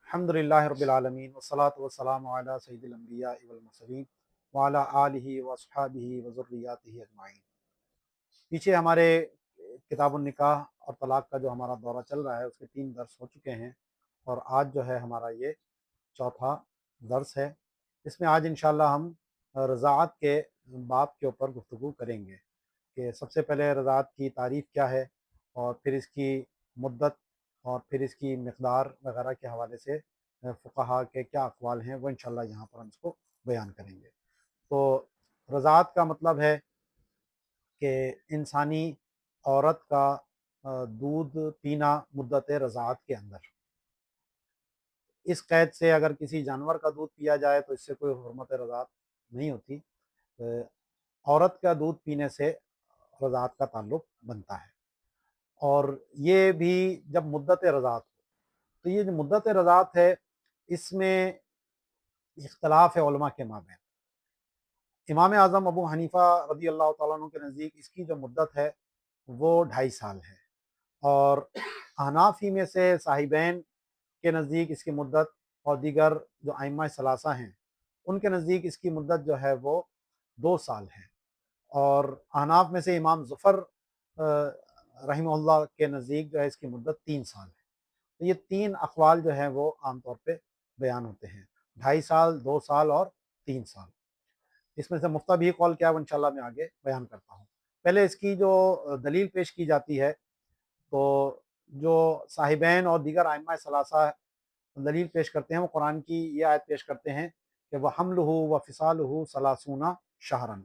الحمدللہ رب العالمین والصلاة والسلام علی سید الانبیاء والمرسلین وعلی آلہ واصحابہ وذریاتہ اجمعین۔ پیچھے ہمارے کتاب النکاح اور طلاق کا جو ہمارا دورہ چل رہا ہے اس کے 3 درس ہو چکے ہیں، اور آج جو ہے ہمارا یہ چوتھا درس ہے۔ اس میں آج انشاءاللہ ہم رضاعت کے باب کے اوپر گفتگو کریں گے کہ سب سے پہلے رضاعت کی تعریف کیا ہے، اور پھر اس کی مدت، اور پھر اس کی مقدار وغیرہ کے حوالے سے فقہا کے کیا اقوال ہیں وہ انشاءاللہ یہاں پر ہم اس کو بیان کریں گے۔ تو رضاعت کا مطلب ہے کہ انسانی عورت کا دودھ پینا مدت رضاعت کے اندر۔ اس قید سے اگر کسی جانور کا دودھ پیا جائے تو اس سے کوئی حرمت رضاعت نہیں ہوتی، عورت کا دودھ پینے سے رضاعت کا تعلق بنتا ہے۔ اور یہ بھی جب مدت رضاعت ہو، تو یہ جو مدت رضاعت ہے اس میں اختلاف ہے علماء کے مابین۔ امام اعظم ابو حنیفہ رضی اللہ تعالیٰ عنہ کے نزدیک اس کی جو مدت ہے وہ 2.5 سال ہے، اور احناف ہی میں سے صاحبین کے نزدیک اس کی مدت، اور دیگر جو ائمہ ثلاثہ ہیں ان کے نزدیک اس کی مدت جو ہے وہ 2 سال ہے، اور احناف میں سے امام ظفر رحمہ اللہ کے نزدیک جو ہے اس کی مدت 3 سال ہے۔ تو یہ 3 اقوال جو ہیں وہ عام طور پہ بیان ہوتے ہیں، 2.5 سال، 2 سال اور 3 سال۔ اس میں سے مفتبی قول کیا ہے وہ انشاءاللہ میں آگے بیان کرتا ہوں۔ پہلے اس کی جو دلیل پیش کی جاتی ہے، تو جو صاحبین اور دیگر ائمہ ثلاثہ دلیل پیش کرتے ہیں وہ قرآن کی یہ آیت پیش کرتے ہیں کہ وَحَمْلُهُ وَفِصَالُهُ 30 شہراً،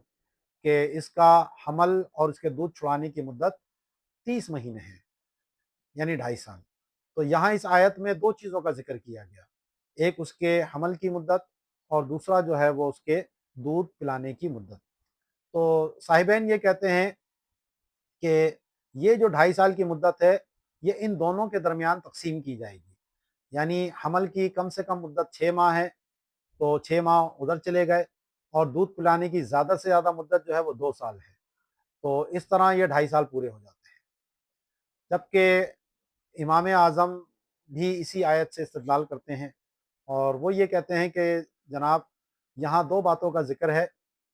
کہ اس کا حمل اور اس کے دودھ چھڑانے کی مدت 30 مہینے ہے، یعنی 2.5 سال۔ تو یہاں اس آیت میں 2 چیزوں کا ذکر کیا گیا، ایک اس کے حمل کی مدت، اور دوسرا جو ہے وہ اس کے دودھ پلانے کی مدت۔ تو صاحبین یہ کہتے ہیں کہ یہ جو 2.5 سال کی مدت ہے یہ ان دونوں کے درمیان تقسیم کی جائے گی، یعنی حمل کی کم سے کم مدت 6 ماہ ہے تو 6 ماہ ادھر چلے گئے، اور دودھ پلانے کی زیادہ سے زیادہ مدت جو ہے وہ 2 سال ہے، تو اس طرح یہ 2.5 سال پورے ہو جاتے ہیں۔ جبکہ امام اعظم بھی اسی آیت سے استدلال کرتے ہیں، اور وہ یہ کہتے ہیں کہ جناب یہاں 2 باتوں کا ذکر ہے،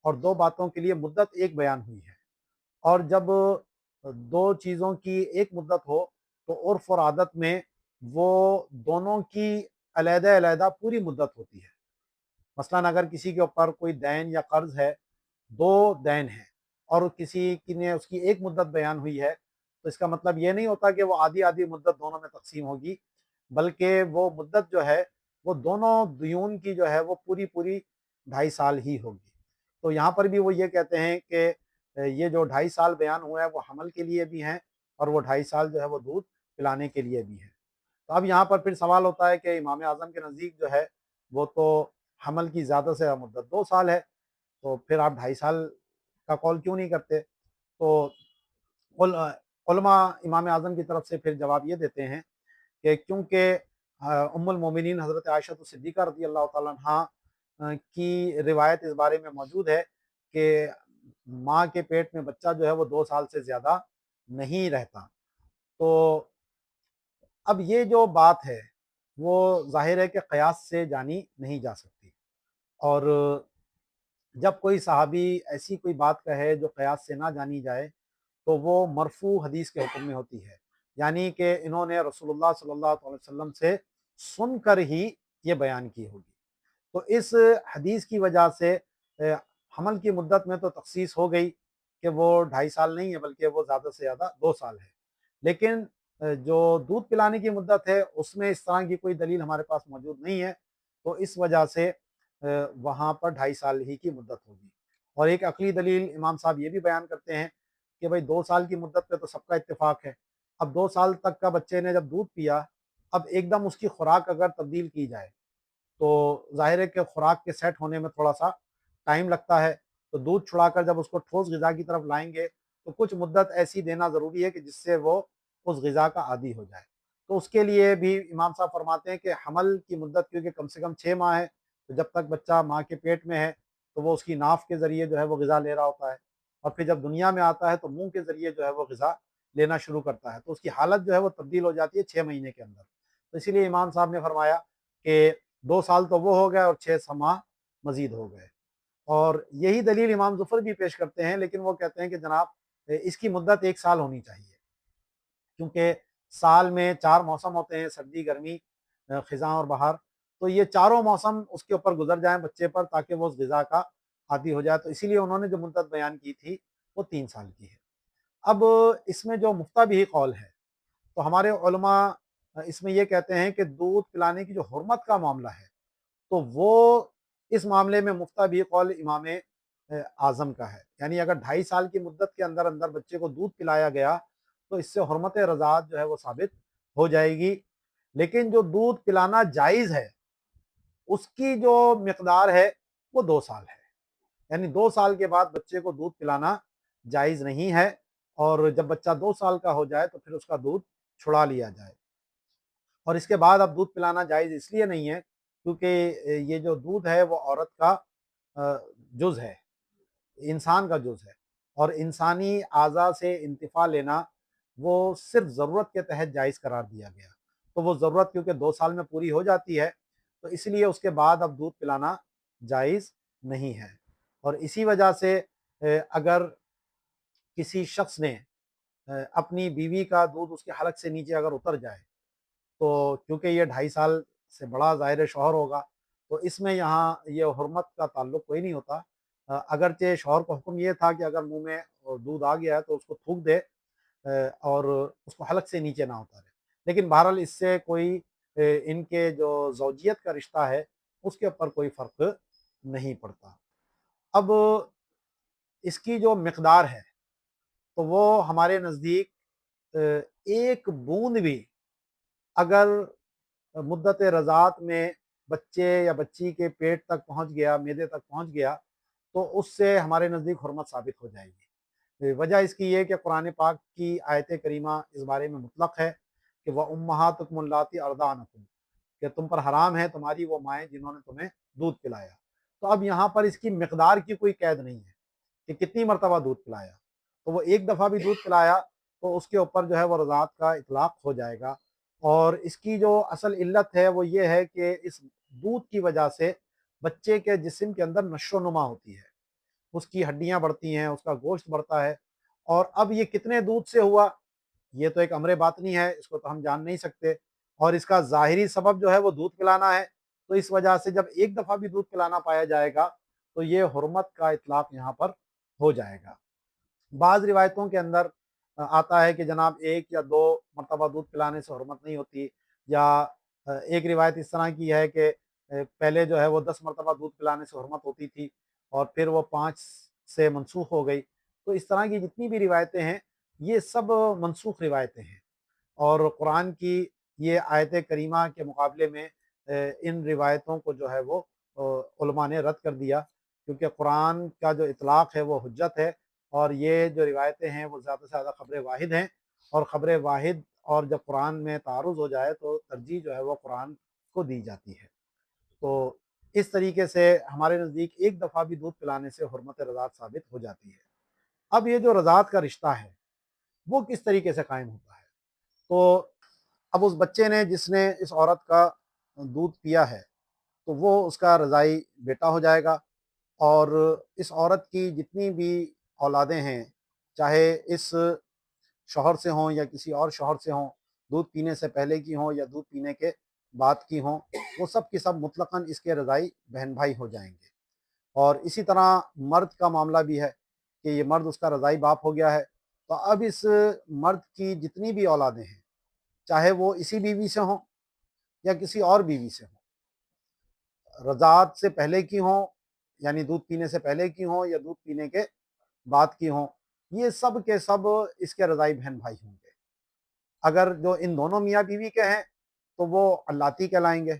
اور 2 باتوں کے لیے مدت ایک بیان ہوئی ہے، اور جب 2 چیزوں کی ایک مدت ہو تو عرف اور عادت میں وہ دونوں کی علیحدہ علیحدہ پوری مدت ہوتی ہے۔ مثلاً اگر کسی کے اوپر کوئی دین یا قرض ہے، 2 دین ہیں، اور کسی کی نے اس کی ایک مدت بیان ہوئی ہے، تو اس کا مطلب یہ نہیں ہوتا کہ وہ آدھی آدھی مدت دونوں میں تقسیم ہوگی، بلکہ وہ مدت جو ہے وہ دونوں دیون کی جو ہے وہ پوری پوری 2.5 سال ہی ہوگی۔ تو یہاں پر بھی وہ یہ کہتے ہیں کہ یہ جو 2.5 سال بیان ہوا ہے وہ حمل کے لیے بھی ہیں، اور وہ 2.5 سال جو ہے وہ دودھ پلانے کے لیے بھی ہیں۔ تو اب یہاں پر پھر سوال ہوتا ہے کہ امام اعظم کے نزدیک جو ہے وہ تو حمل کی زیادہ سے زیادہ مدت 2 سال ہے، تو پھر آپ 2.5 سال کا قول کیوں نہیں کرتے؟ تو علماء امام اعظم کی طرف سے پھر جواب یہ دیتے ہیں کہ کیونکہ ام المومنین حضرت عائشہ صدیقہ رضی اللہ تعالیٰ عنہ کی روایت اس بارے میں موجود ہے کہ ماں کے پیٹ میں بچہ جو ہے وہ 2 سال سے زیادہ نہیں رہتا۔ تو اب یہ جو بات ہے وہ ظاہر ہے کہ قیاس سے جانی نہیں جا سکتی، اور جب کوئی صحابی ایسی کوئی بات کہے جو قیاس سے نہ جانی جائے تو وہ مرفوع حدیث کے حکم میں ہوتی ہے، یعنی کہ انہوں نے رسول اللہ صلی اللہ علیہ وسلم سے سن کر ہی یہ بیان کی ہوگی۔ تو اس حدیث کی وجہ سے حمل کی مدت میں تو تخصیص ہو گئی کہ وہ 2.5 سال نہیں ہے بلکہ وہ زیادہ سے زیادہ 2 سال ہے، لیکن جو دودھ پلانے کی مدت ہے اس میں اس طرح کی کوئی دلیل ہمارے پاس موجود نہیں ہے، تو اس وجہ سے وہاں پر 2.5 سال ہی کی مدت ہوگی۔ اور ایک عقلی دلیل امام صاحب یہ بھی بیان کرتے ہیں کہ بھائی 2 سال کی مدت پہ تو سب کا اتفاق ہے، اب 2 سال تک کا بچے نے جب دودھ پیا، اب ایک دم اس کی خوراک اگر تبدیل کی جائے تو ظاہر ہے کہ خوراک کے سیٹ ہونے میں تھوڑا سا ٹائم لگتا ہے، تو دودھ چھڑا کر جب اس کو ٹھوس غذا کی طرف لائیں گے تو کچھ مدت ایسی دینا ضروری ہے کہ جس سے وہ اس غذا کا عادی ہو جائے۔ تو اس کے لیے بھی امام صاحب فرماتے ہیں کہ حمل کی مدت کیونکہ کم سے کم 6 ماہ ہے، تو جب تک بچہ ماں کے پیٹ میں ہے تو وہ اس کی ناف کے ذریعے جو ہے وہ غذا لے رہا ہوتا ہے، اور پھر جب دنیا میں آتا ہے تو منہ کے ذریعے جو ہے وہ غذا لینا شروع کرتا ہے، تو اس کی حالت جو ہے وہ تبدیل ہو جاتی ہے 6 مہینے کے اندر۔ تو اسی لیے امام صاحب نے فرمایا کہ 2 سال تو وہ ہو گئے اور 6 ماہ مزید ہو گئے۔ اور یہی دلیل امام ظفر بھی پیش کرتے ہیں، لیکن وہ کہتے ہیں کہ جناب اس کی مدت 1 سال ہونی چاہیے، کیونکہ سال میں 4 موسم ہوتے ہیں، سردی، گرمی، خزاں اور بہار۔ تو یہ چاروں موسم اس کے اوپر گزر جائیں بچے پر، تاکہ وہ اس غذا کا عادی ہو جائے۔ تو اسی لیے انہوں نے جو مدت بیان کی تھی وہ 3 سال کی ہے۔ اب اس میں جو مفتہ قول ہے، تو ہمارے علماء اس میں یہ کہتے ہیں کہ دودھ پلانے کی جو حرمت کا معاملہ ہے، تو وہ اس معاملے میں مفتہ قول امام اعظم کا ہے۔ یعنی اگر 2.5 سال کی مدت کے اندر اندر بچے کو دودھ پلایا گیا تو اس سے حرمت رضاعت جو ہے وہ ثابت ہو جائے گی۔ لیکن جو دودھ پلانا جائز ہے، اس کی جو مقدار ہے وہ 2 سال ہے۔ یعنی 2 سال کے بعد بچے کو دودھ پلانا جائز نہیں ہے، اور جب بچہ 2 سال کا ہو جائے تو پھر اس کا دودھ چھڑا لیا جائے۔ اور اس کے بعد اب دودھ پلانا جائز اس لیے نہیں ہے کیونکہ یہ جو دودھ ہے وہ عورت کا جز ہے، انسان کا جز ہے، اور انسانی اعضاء سے انتفاع لینا وہ صرف ضرورت کے تحت جائز قرار دیا گیا۔ تو وہ ضرورت کیونکہ 2 سال میں پوری ہو جاتی ہے، تو اس لیے اس کے بعد اب دودھ پلانا جائز نہیں ہے۔ اور اسی وجہ سے اگر کسی شخص نے اپنی بیوی کا دودھ اس کے حلق سے نیچے اگر اتر جائے، تو کیونکہ یہ 2.5 سال سے بڑا ظاہر شوہر ہوگا، تو اس میں یہاں یہ حرمت کا تعلق کوئی نہیں ہوتا۔ اگرچہ شوہر کو حکم یہ تھا کہ اگر منہ میں دودھ آ گیا ہے تو اس کو تھوک دے اور اس کو حلق سے نیچے نہ اتارے، لیکن بہرحال اس سے کوئی ان کے جو زوجیت کا رشتہ ہے اس کے اوپر کوئی فرق نہیں پڑتا۔ اب اس کی جو مقدار ہے تو وہ ہمارے نزدیک ایک بوند بھی اگر مدت رضاعت میں بچے یا بچی کے پیٹ تک پہنچ گیا، معدے تک پہنچ گیا، تو اس سے ہمارے نزدیک حرمت ثابت ہو جائے گی۔ وجہ اس کی یہ کہ قرآن پاک کی آیت کریمہ اس بارے میں مطلق ہے کہ وَأُمَّهَاتُكُمُ اللَّاتِي أَرْضَعْنَكُمْ، کہ تم پر حرام ہے تمہاری وہ مائیں جنہوں نے تمہیں دودھ پلایا۔ تو اب یہاں پر اس کی مقدار کی کوئی قید نہیں ہے کہ کتنی مرتبہ دودھ پلایا، تو وہ ایک دفعہ بھی دودھ پلایا تو اس کے اوپر جو ہے وہ رضاعت کا اطلاق ہو جائے گا۔ اور اس کی جو اصل علت ہے وہ یہ ہے کہ اس دودھ کی وجہ سے بچے کے جسم کے اندر نشو و نما ہوتی ہے، اس کی ہڈیاں بڑھتی ہیں، اس کا گوشت بڑھتا ہے۔ اور اب یہ کتنے دودھ سے ہوا، یہ تو ایک امر باطنی ہے، اس کو تو ہم جان نہیں سکتے، اور اس کا ظاہری سبب جو ہے وہ دودھ پلانا ہے۔ تو اس وجہ سے جب ایک دفعہ بھی دودھ پلانا پایا جائے گا تو یہ حرمت کا اطلاق یہاں پر ہو جائے گا۔ بعض روایتوں کے اندر آتا ہے کہ جناب 1 یا 2 مرتبہ دودھ پلانے سے حرمت نہیں ہوتی، یا ایک روایت اس طرح کی ہے کہ پہلے جو ہے وہ 10 مرتبہ دودھ پلانے سے حرمت ہوتی تھی اور پھر وہ 5 سے منسوخ ہو گئی۔ تو اس طرح کی جتنی بھی روایتیں ہیں یہ سب منسوخ روایتیں ہیں، اور قرآن کی یہ آیت کریمہ کے مقابلے میں ان روایتوں کو جو ہے وہ علماء نے رد کر دیا، کیونکہ قرآن کا جو اطلاق ہے وہ حجت ہے، اور یہ جو روایتیں ہیں وہ زیادہ سے زیادہ خبر واحد ہیں، اور خبر واحد اور جب قرآن میں تعارض ہو جائے تو ترجیح جو ہے وہ قرآن کو دی جاتی ہے۔ تو اس طریقے سے ہمارے نزدیک ایک دفعہ بھی دودھ پلانے سے حرمت رضاعت ثابت ہو جاتی ہے۔ اب یہ جو رضاعت کا رشتہ ہے وہ کس طریقے سے قائم ہوتا ہے؟ تو اب اس بچے نے جس نے اس عورت کا دودھ پیا ہے تو وہ اس کا رضاعی بیٹا ہو جائے گا، اور اس عورت کی جتنی بھی اولادیں ہیں، چاہے اس شوہر سے ہوں یا کسی اور شوہر سے ہوں، دودھ پینے سے پہلے کی ہوں یا دودھ پینے کے بعد کی ہوں، وہ سب کی سب مطلقاً اس کے رضاعی بہن بھائی ہو جائیں گے۔ اور اسی طرح مرد کا معاملہ بھی ہے کہ یہ مرد اس کا رضاعی باپ ہو گیا ہے، تو اب اس مرد کی جتنی بھی اولادیں ہیں، چاہے وہ اسی بیوی سے ہوں یا کسی اور بیوی سے ہوں، رضاعت سے پہلے کی ہوں یعنی دودھ پینے سے پہلے کی ہوں یا دودھ پینے کے بعد کی ہوں، یہ سب کے سب اس کے رضاعی بہن بھائی ہوں گے۔ اگر جو ان دونوں میاں بیوی کے ہیں تو وہ اللاتی کہلائیں گے،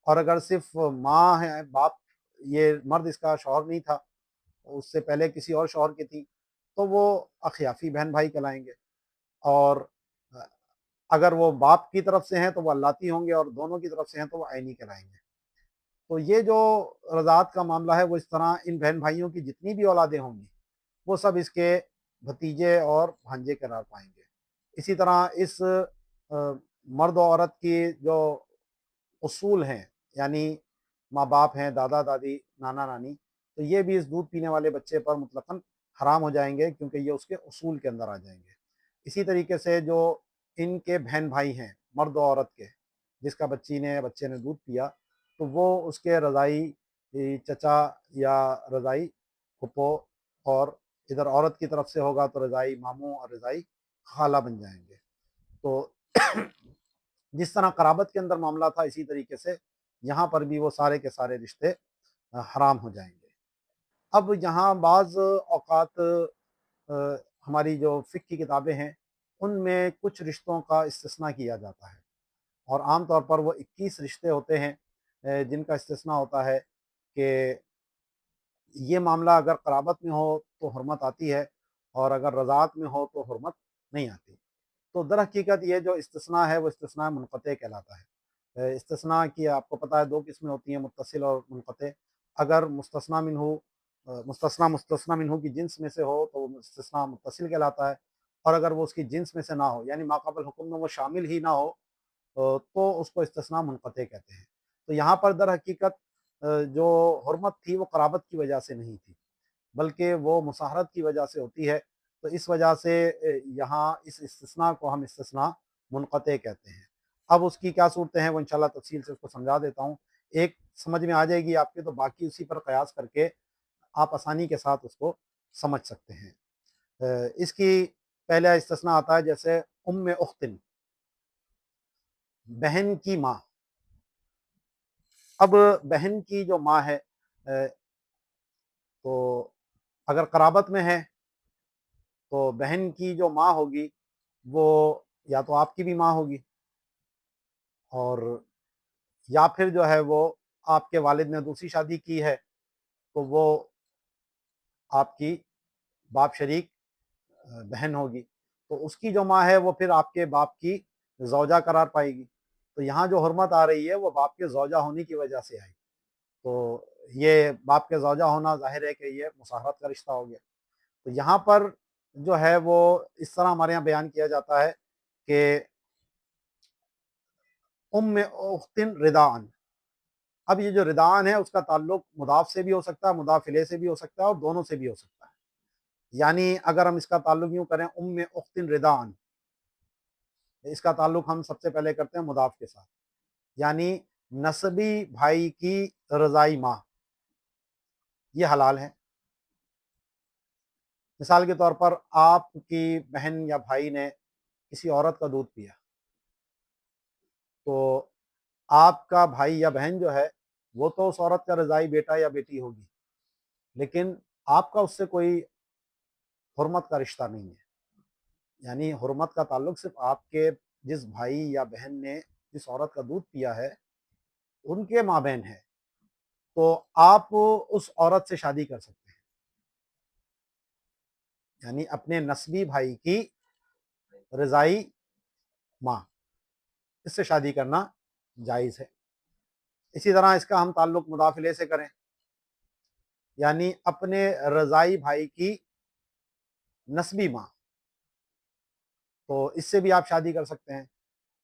اور اگر صرف ماں ہے، باپ، یہ مرد اس کا شوہر نہیں تھا، اس سے پہلے کسی اور شوہر کی تھی، تو وہ اخیافی بہن بھائی کہلائیں گے۔ اور اگر وہ باپ کی طرف سے ہیں تو وہ اللاتی ہوں گے، اور دونوں کی طرف سے ہیں تو وہ عینی کہلائیں گے۔ تو یہ جو رضاعت کا معاملہ ہے وہ اس طرح ان بہن بھائیوں کی جتنی بھی اولادیں ہوں گی وہ سب اس کے بھتیجے اور بھانجے قرار پائیں گے۔ اسی طرح اس مرد و عورت کی جو اصول ہیں یعنی ماں باپ ہیں، دادا دادی، نانا نانی، تو یہ بھی اس دودھ پینے والے بچے پر مطلقاً حرام ہو جائیں گے، کیونکہ یہ اس کے اصول کے اندر آ جائیں گے۔ اسی طریقے سے جو ان کے بہن بھائی ہیں، مرد و عورت کے، جس کا بچے نے دودھ پیا، تو وہ اس کے رضاعی چچا یا رضاعی پھپھو، اور ادھر عورت کی طرف سے ہوگا تو رضاعی ماموں اور رضاعی خالہ بن جائیں گے۔ تو جس طرح قرابت کے اندر معاملہ تھا، اسی طریقے سے یہاں پر بھی وہ سارے کے سارے رشتے حرام ہو جائیں گے۔ اب یہاں بعض اوقات ہماری جو فقہ کی کتابیں ہیں، ان میں کچھ رشتوں کا استثناء کیا جاتا ہے، اور عام طور پر وہ 21 رشتے ہوتے ہیں جن کا استثناء ہوتا ہے کہ یہ معاملہ اگر قرابت میں ہو تو حرمت آتی ہے، اور اگر رضاعت میں ہو تو حرمت نہیں آتی۔ تو در حقیقت یہ جو استثناء ہے وہ استثناء منقطع کہلاتا ہے۔ استثناء کی آپ کو پتہ ہے 2 قسمیں ہوتی ہیں، متصل اور منقطع۔ اگر مستثنیٰ منہ کی جنس میں سے ہو تو وہ استثناء متصل کہلاتا ہے، اور اگر وہ اس کی جنس میں سے نہ ہو، یعنی ماقبل حکم میں وہ شامل ہی نہ ہو، تو اس کو استثناء منقطع کہتے ہیں۔ تو یہاں پر در حقیقت جو حرمت تھی وہ قرابت کی وجہ سے نہیں تھی، بلکہ وہ مصاہرت کی وجہ سے ہوتی ہے۔ تو اس وجہ سے یہاں اس استثناء کو ہم استثناء منقطع کہتے ہیں۔ اب اس کی کیا صورتیں ہیں وہ انشاءاللہ تفصیل سے اس کو سمجھا دیتا ہوں۔ ایک سمجھ میں آ جائے گی آپ کے، تو باقی اسی پر قیاس کر کے آپ آسانی کے ساتھ اس کو سمجھ سکتے ہیں۔ اس کی پہلا استثناء آتا ہے جیسے ام اختن، بہن کی ماں۔ اب بہن کی جو ماں ہے تو اگر قرابت میں ہے تو بہن کی جو ماں ہوگی وہ یا تو آپ کی بھی ماں ہوگی، اور یا پھر جو ہے وہ آپ کے والد نے دوسری شادی کی ہے تو وہ آپ کی باپ شریک بہن ہوگی، تو اس کی جو ماں ہے وہ پھر آپ کے باپ کی زوجہ قرار پائے گی۔ تو یہاں جو حرمت آ رہی ہے وہ باپ کے زوجہ ہونے کی وجہ سے آئی۔ تو یہ باپ کے زوجہ ہونا ظاہر ہے کہ یہ مصاہرت کا رشتہ ہو گیا۔ تو یہاں پر جو ہے وہ اس طرح ہمارے یہاں بیان کیا جاتا ہے کہ ام اختن رداءً۔ اب یہ جو رداءً ہے اس کا تعلق مضاف سے بھی ہو سکتا ہے، مضاف الیہ سے بھی ہو سکتا ہے، اور دونوں سے بھی ہو سکتا ہے۔ یعنی اگر ہم اس کا تعلق یوں کریں ام اختن رداءً، اس کا تعلق ہم سب سے پہلے کرتے ہیں مضاف کے ساتھ، یعنی نسبی بھائی کی رضائی ماں، یہ حلال ہے۔ مثال کے طور پر آپ کی بہن یا بھائی نے کسی عورت کا دودھ پیا، تو آپ کا بھائی یا بہن جو ہے وہ تو اس عورت کا رضائی بیٹا یا بیٹی ہوگی، لیکن آپ کا اس سے کوئی حرمت کا رشتہ نہیں ہے۔ یعنی حرمت کا تعلق صرف آپ کے جس بھائی یا بہن نے جس عورت کا دودھ پیا ہے ان کے مابین ہے، تو آپ اس عورت سے شادی کر سکتے ہیں، یعنی اپنے نسبی بھائی کی رضائی ماں، اس سے شادی کرنا جائز ہے۔ اسی طرح اس کا ہم تعلق مضاف الیہ سے کریں، یعنی اپنے رضائی بھائی کی نسبی ماں، تو اس سے بھی آپ شادی کر سکتے ہیں۔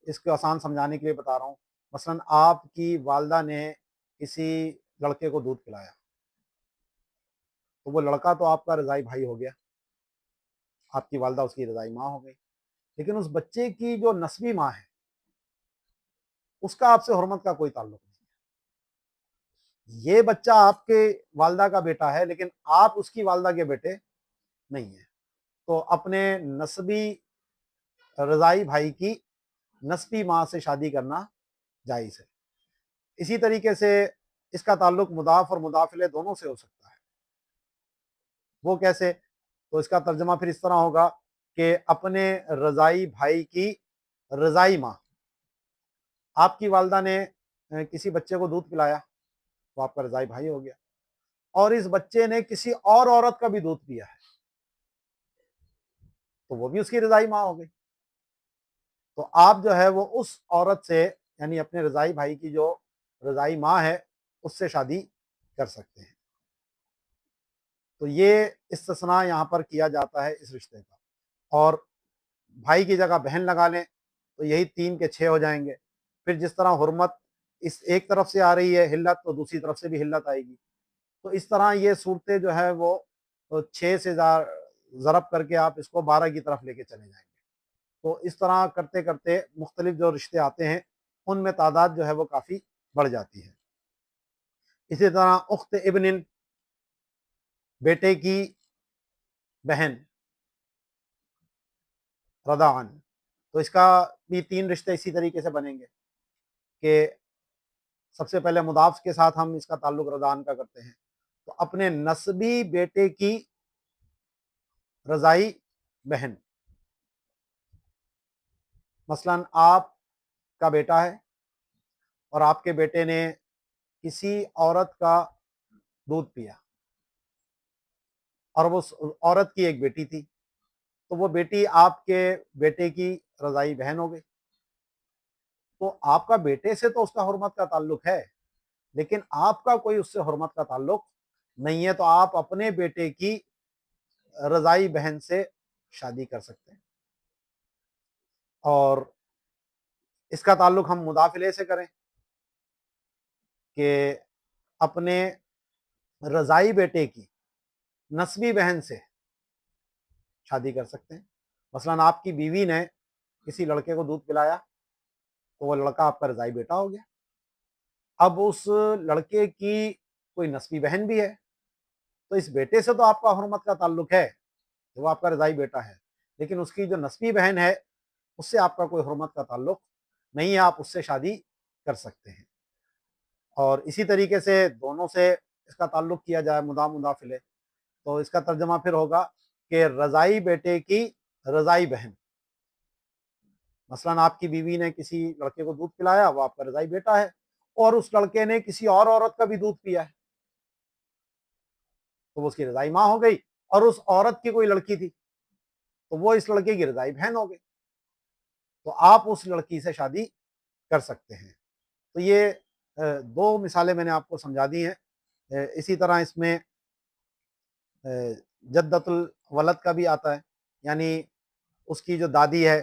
اس کو آسان سمجھانے کے لیے بتا رہا ہوں، مثلا آپ کی والدہ نے کسی لڑکے کو دودھ پلایا، تو وہ لڑکا تو آپ کا رضائی بھائی ہو گیا، آپ کی والدہ اس کی رضائی ماں ہو گئی، لیکن اس بچے کی جو نسبی ماں ہے اس کا آپ سے حرمت کا کوئی تعلق نہیں ہے۔ یہ بچہ آپ کے والدہ کا بیٹا ہے، لیکن آپ اس کی والدہ کے بیٹے نہیں ہیں، تو اپنے نسبی رضائی بھائی کی نسبی ماں سے شادی کرنا جائز ہے۔ اسی طریقے سے اس کا تعلق مضاف اور مضاف الیہ دونوں سے ہو سکتا ہے۔ وہ کیسے؟ تو اس کا ترجمہ پھر اس طرح ہوگا کہ اپنے رضائی بھائی کی رضائی ماں، آپ کی والدہ نے کسی بچے کو دودھ پلایا، وہ آپ کا رضائی بھائی ہو گیا، اور اس بچے نے کسی اور عورت کا بھی دودھ پیا ہے تو وہ بھی اس کی رضائی ماں ہو گئی۔ تو آپ جو ہے وہ اس عورت سے، یعنی اپنے رضائی بھائی کی جو رضائی ماں ہے اس سے شادی کر سکتے ہیں۔ تو یہ استثناء یہاں پر کیا جاتا ہے اس رشتے کا، اور بھائی کی جگہ بہن لگا لیں تو یہی 3 کے 6 ہو جائیں گے۔ پھر جس طرح حرمت اس ایک طرف سے آ رہی ہے حلت تو دوسری طرف سے بھی حلت آئے گی. تو اس طرح یہ صورتیں جو ہے وہ 6 سے ضرب کر کے آپ اس کو 12 کی طرف لے کے چلے جائیں گے. تو اس طرح کرتے کرتے مختلف جو رشتے آتے ہیں ان میں تعداد جو ہے وہ کافی بڑھ جاتی ہے. اسی طرح اخت ابن، بیٹے کی بہن، رضاعن، تو اس کا بھی 3 رشتے اسی طریقے سے بنیں گے کہ سب سے پہلے مضاف کے ساتھ ہم اس کا تعلق رضاعن کا کرتے ہیں. تو اپنے نسبی بیٹے کی رضائی بہن، مثلا آپ کا بیٹا ہے اور آپ کے بیٹے نے کسی عورت کا دودھ پیا اور وہ عورت کی ایک بیٹی تھی، تو وہ بیٹی آپ کے بیٹے کی رضائی بہن ہو گئی. تو آپ کا بیٹے سے تو اس کا حرمت کا تعلق ہے، لیکن آپ کا کوئی اس سے حرمت کا تعلق نہیں ہے، تو آپ اپنے بیٹے کی رضائی بہن سے شادی کر سکتے ہیں. اور اس کا تعلق ہم مضاف الیہ سے کریں کہ اپنے رضائی بیٹے کی نسبی بہن سے شادی کر سکتے ہیں. مثلا آپ کی بیوی نے کسی لڑکے کو دودھ پلایا تو وہ لڑکا آپ کا رضائی بیٹا ہو گیا. اب اس لڑکے کی کوئی نسبی بہن بھی ہے، تو اس بیٹے سے تو آپ کا حرمت کا تعلق ہے، وہ آپ کا رضائی بیٹا ہے، لیکن اس کی جو نسبی بہن ہے اس سے آپ کا کوئی حرمت کا تعلق نہیں ہے، آپ اس سے شادی کر سکتے ہیں. اور اسی طریقے سے دونوں سے اس کا تعلق کیا جائے مضاف الیہ، تو اس کا ترجمہ پھر ہوگا کہ رضائی بیٹے کی رضائی بہن. مثلا آپ کی بیوی نے کسی لڑکے کو دودھ پلایا، وہ آپ کا رضائی بیٹا ہے، اور اس لڑکے نے کسی اور عورت کا بھی دودھ پیا ہے تو وہ اس کی رضائی ماں ہو گئی، اور اس عورت کی کوئی لڑکی تھی تو وہ اس لڑکے کی رضائی بہن ہو گئی. تو آپ اس لڑکی سے شادی کر سکتے ہیں. تو یہ 2 مثالیں میں نے آپ کو سمجھا دی ہیں. اسی طرح اس میں جدت الولد کا بھی آتا ہے، یعنی اس کی جو دادی ہے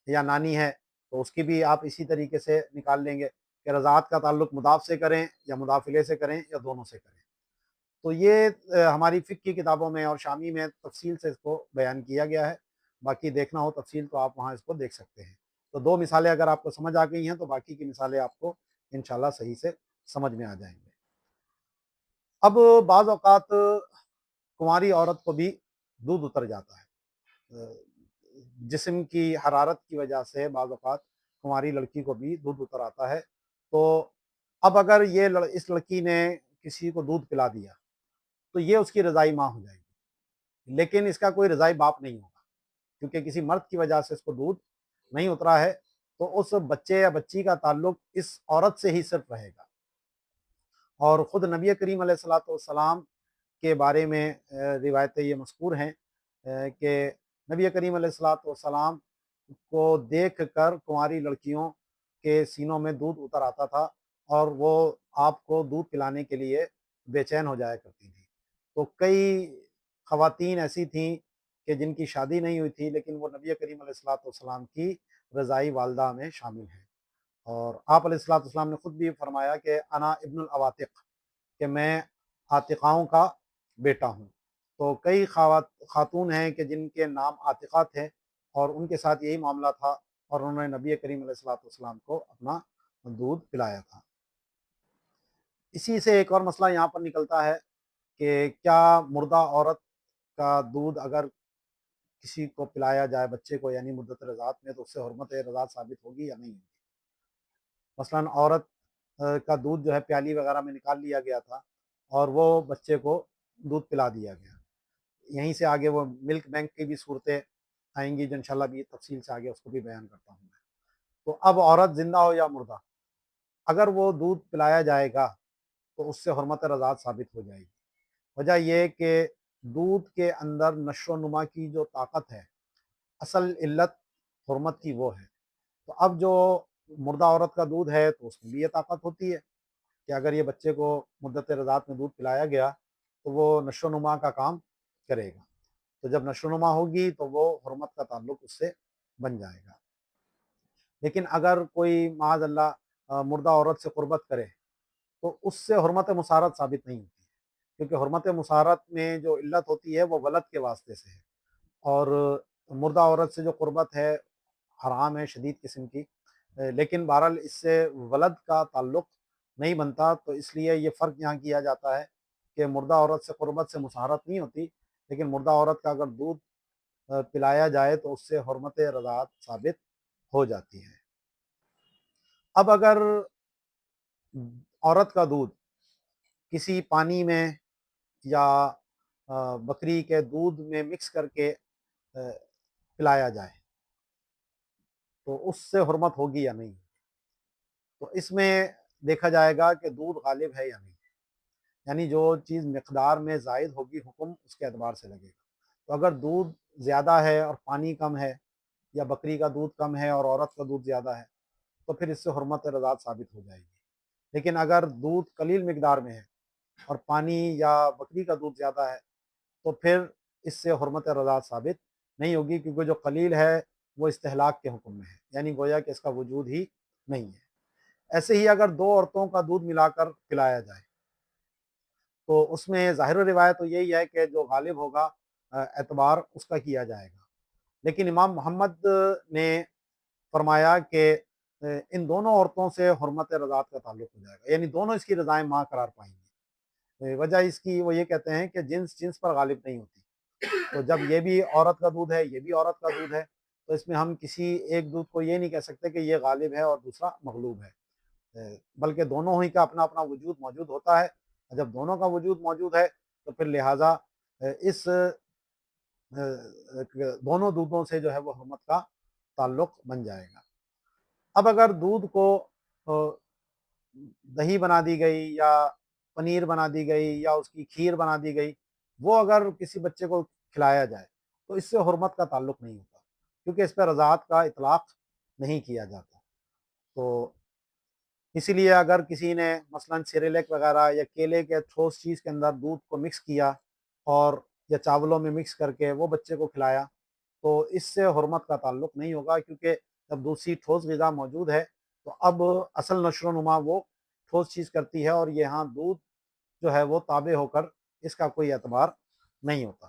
یا نانی ہے تو اس کی بھی آپ اسی طریقے سے نکال لیں گے کہ رضاعت کا تعلق مضاف سے کریں یا مضاف الیہ سے کریں یا دونوں سے کریں. تو یہ ہماری فقہ کی کتابوں میں اور شامی میں تفصیل سے اس کو بیان کیا گیا ہے. باقی دیکھنا ہو تفصیل تو آپ وہاں اس کو دیکھ سکتے ہیں. تو 2 مثالیں اگر آپ کو سمجھ آ گئی ہیں تو باقی کی مثالیں آپ کو انشاءاللہ صحیح سے سمجھ میں آ جائیں گے. اب بعض اوقات کنواری عورت کو بھی دودھ اتر جاتا ہے، جسم کی حرارت کی وجہ سے بعض اوقات کنواری لڑکی کو بھی دودھ اتر آتا ہے. تو اب اگر اس لڑکی نے کسی کو دودھ پلا دیا تو یہ اس کی رضائی ماں ہو جائے گی، لیکن اس کا کوئی رضائی باپ نہیں ہوگا، کیونکہ کسی مرد کی وجہ سے اس کو دودھ نہیں اترا ہے، تو اس بچے یا بچی کا تعلق اس عورت سے ہی صرف رہے گا. اور خود نبی کریم علیہ الصلوۃ والسلام کے بارے میں روایتیں یہ مذکور ہیں کہ نبی کریم علیہ الصلوۃ والسلام کو دیکھ کر کنواری لڑکیوں کے سینوں میں دودھ اتر آتا تھا اور وہ آپ کو دودھ پلانے کے لیے بے چین ہو جایا کرتی تھی. تو کئی خواتین ایسی تھیں کہ جن کی شادی نہیں ہوئی تھی لیکن وہ نبی کریم علیہ الصلوۃ والسلام کی رضائی والدہ میں شامل ہیں. اور آپ علیہ الصلوۃ والسلام نے خود بھی فرمایا کہ انا ابن العواتق، کہ میں عاتقاؤں کا بیٹا ہوں. تو کئی خاتون ہیں کہ جن کے نام عاتقہ تھے اور ان کے ساتھ یہی معاملہ تھا اور انہوں نے نبی کریم علیہ الصلوۃ والسلام کو اپنا دودھ پلایا تھا. اسی سے ایک اور مسئلہ یہاں پر نکلتا ہے کہ کیا مردہ عورت کا دودھ اگر کسی کو پلایا جائے بچے کو یعنی مدت رضاعت میں تو اس سے حرمت رضاعت ثابت ہوگی یا نہیں ہوگی. مثلا عورت کا دودھ جو ہے پیالی وغیرہ میں نکال لیا گیا تھا اور وہ بچے کو دودھ پلا دیا گیا. یہیں سے آگے وہ ملک بینک کی بھی صورتیں آئیں گی جو انشاءاللہ بھی تفصیل سے آگے اس کو بھی بیان کرتا ہوں میں. تو اب عورت زندہ ہو یا مردہ، اگر وہ دودھ پلایا جائے گا تو اس سے حرمت رضاعت ثابت ہو جائے گی. وجہ یہ کہ دودھ کے اندر نشو و نما کی جو طاقت ہے، اصل علت حرمت کی وہ ہے. تو اب جو مردہ عورت کا دودھ ہے تو اس میں بھی یہ طاقت ہوتی ہے کہ اگر یہ بچے کو مدت رضاعت میں دودھ پلایا گیا تو وہ نشو و نما کا کام کرے گا. تو جب نشو و نما ہوگی تو وہ حرمت کا تعلق اس سے بن جائے گا. لیکن اگر کوئی معاذ اللہ مردہ عورت سے قربت کرے تو اس سے حرمت مسارت ثابت نہیں ہوتی ہے، کیونکہ حرمت مسارت میں جو علت ہوتی ہے وہ ولد کے واسطے سے ہے، اور مردہ عورت سے جو قربت ہے حرام ہے شدید قسم کی، لیکن بہرحال اس سے ولد کا تعلق نہیں بنتا، تو اس لیے یہ فرق یہاں کیا جاتا ہے کہ مردہ عورت سے قربت سے مسارت نہیں ہوتی، لیکن مردہ عورت کا اگر دودھ پلایا جائے تو اس سے حرمت رضاعت ثابت ہو جاتی ہے۔ اب اگر عورت کا دودھ کسی پانی میں یا بکری کے دودھ میں مکس کر کے پلایا جائے تو اس سے حرمت ہوگی یا نہیں، تو اس میں دیکھا جائے گا کہ دودھ غالب ہے یا نہیں، یعنی جو چیز مقدار میں زائد ہوگی حکم اس کے اعتبار سے لگے گا۔ تو اگر دودھ زیادہ ہے اور پانی کم ہے، یا بکری کا دودھ کم ہے اور عورت کا دودھ زیادہ ہے، تو پھر اس سے حرمت رضاعت ثابت ہو جائے گی۔ لیکن اگر دودھ قلیل مقدار میں ہے اور پانی یا بکری کا دودھ زیادہ ہے تو پھر اس سے حرمت رضاعت ثابت نہیں ہوگی، کیونکہ جو قلیل ہے وہ استہلاک کے حکم میں ہے، یعنی گویا کہ اس کا وجود ہی نہیں ہے۔ ایسے ہی اگر دو عورتوں کا دودھ ملا کر پلایا جائے تو اس میں ظاہر روایت تو یہی ہے کہ جو غالب ہوگا اعتبار اس کا کیا جائے گا، لیکن امام محمد نے فرمایا کہ ان دونوں عورتوں سے حرمت رضاعت کا تعلق ہو جائے گا، یعنی دونوں اس کی رضائیں ماں قرار پائیں گی۔ وجہ اس کی وہ یہ کہتے ہیں کہ جنس جنس پر غالب نہیں ہوتی، تو جب یہ بھی عورت کا دودھ ہے یہ بھی عورت کا دودھ ہے تو اس میں ہم کسی ایک دودھ کو یہ نہیں کہہ سکتے کہ یہ غالب ہے اور دوسرا مغلوب ہے، بلکہ دونوں ہی کا اپنا اپنا وجود موجود ہوتا ہے۔ جب دونوں کا وجود موجود ہے تو پھر لہٰذا اس دونوں دودھوں سے جو ہے وہ حرمت کا تعلق بن جائے گا۔ اب اگر دودھ کو دہی بنا دی گئی یا پنیر بنا دی گئی یا اس کی کھیر بنا دی گئی، وہ اگر کسی بچے کو کھلایا جائے تو اس سے حرمت کا تعلق نہیں ہوتا، کیونکہ اس پہ رضاعت کا اطلاق نہیں کیا جاتا۔ تو اسی لیے اگر کسی نے مثلاً سیریلیک وغیرہ یا کیلے کے ٹھوس چیز کے اندر دودھ کو مکس کیا اور یا چاولوں میں مکس کر کے وہ بچے کو کھلایا تو اس سے حرمت کا تعلق نہیں ہوگا، کیونکہ جب دوسری ٹھوس غذا موجود ہے تو اب اصل نشو و نما وہ ٹھوس چیز کرتی ہے، اور یہاں دودھ جو ہے وہ تابع ہو کر اس کا کوئی اعتبار نہیں ہوتا۔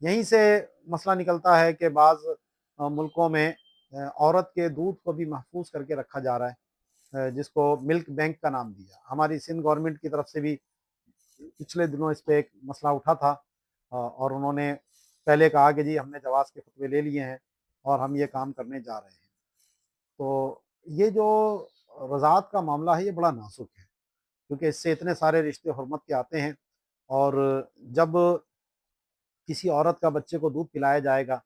یہیں سے مسئلہ نکلتا ہے کہ بعض ملکوں میں عورت کے دودھ کو بھی محفوظ کر کے رکھا جا رہا ہے، جس کو ملک بینک کا نام دیا۔ ہماری سندھ گورنمنٹ کی طرف سے بھی پچھلے دنوں اس پہ ایک مسئلہ اٹھا تھا، اور انہوں نے پہلے کہا کہ جی ہم نے جواز کے فتوے لے لیے ہیں اور ہم یہ کام کرنے جا رہے ہیں۔ تو یہ جو رضاعت کا معاملہ ہے یہ بڑا نازک ہے، کیونکہ اس سے اتنے سارے رشتے حرمت کے آتے ہیں، اور جب کسی عورت کا بچے کو دودھ پلایا جائے گا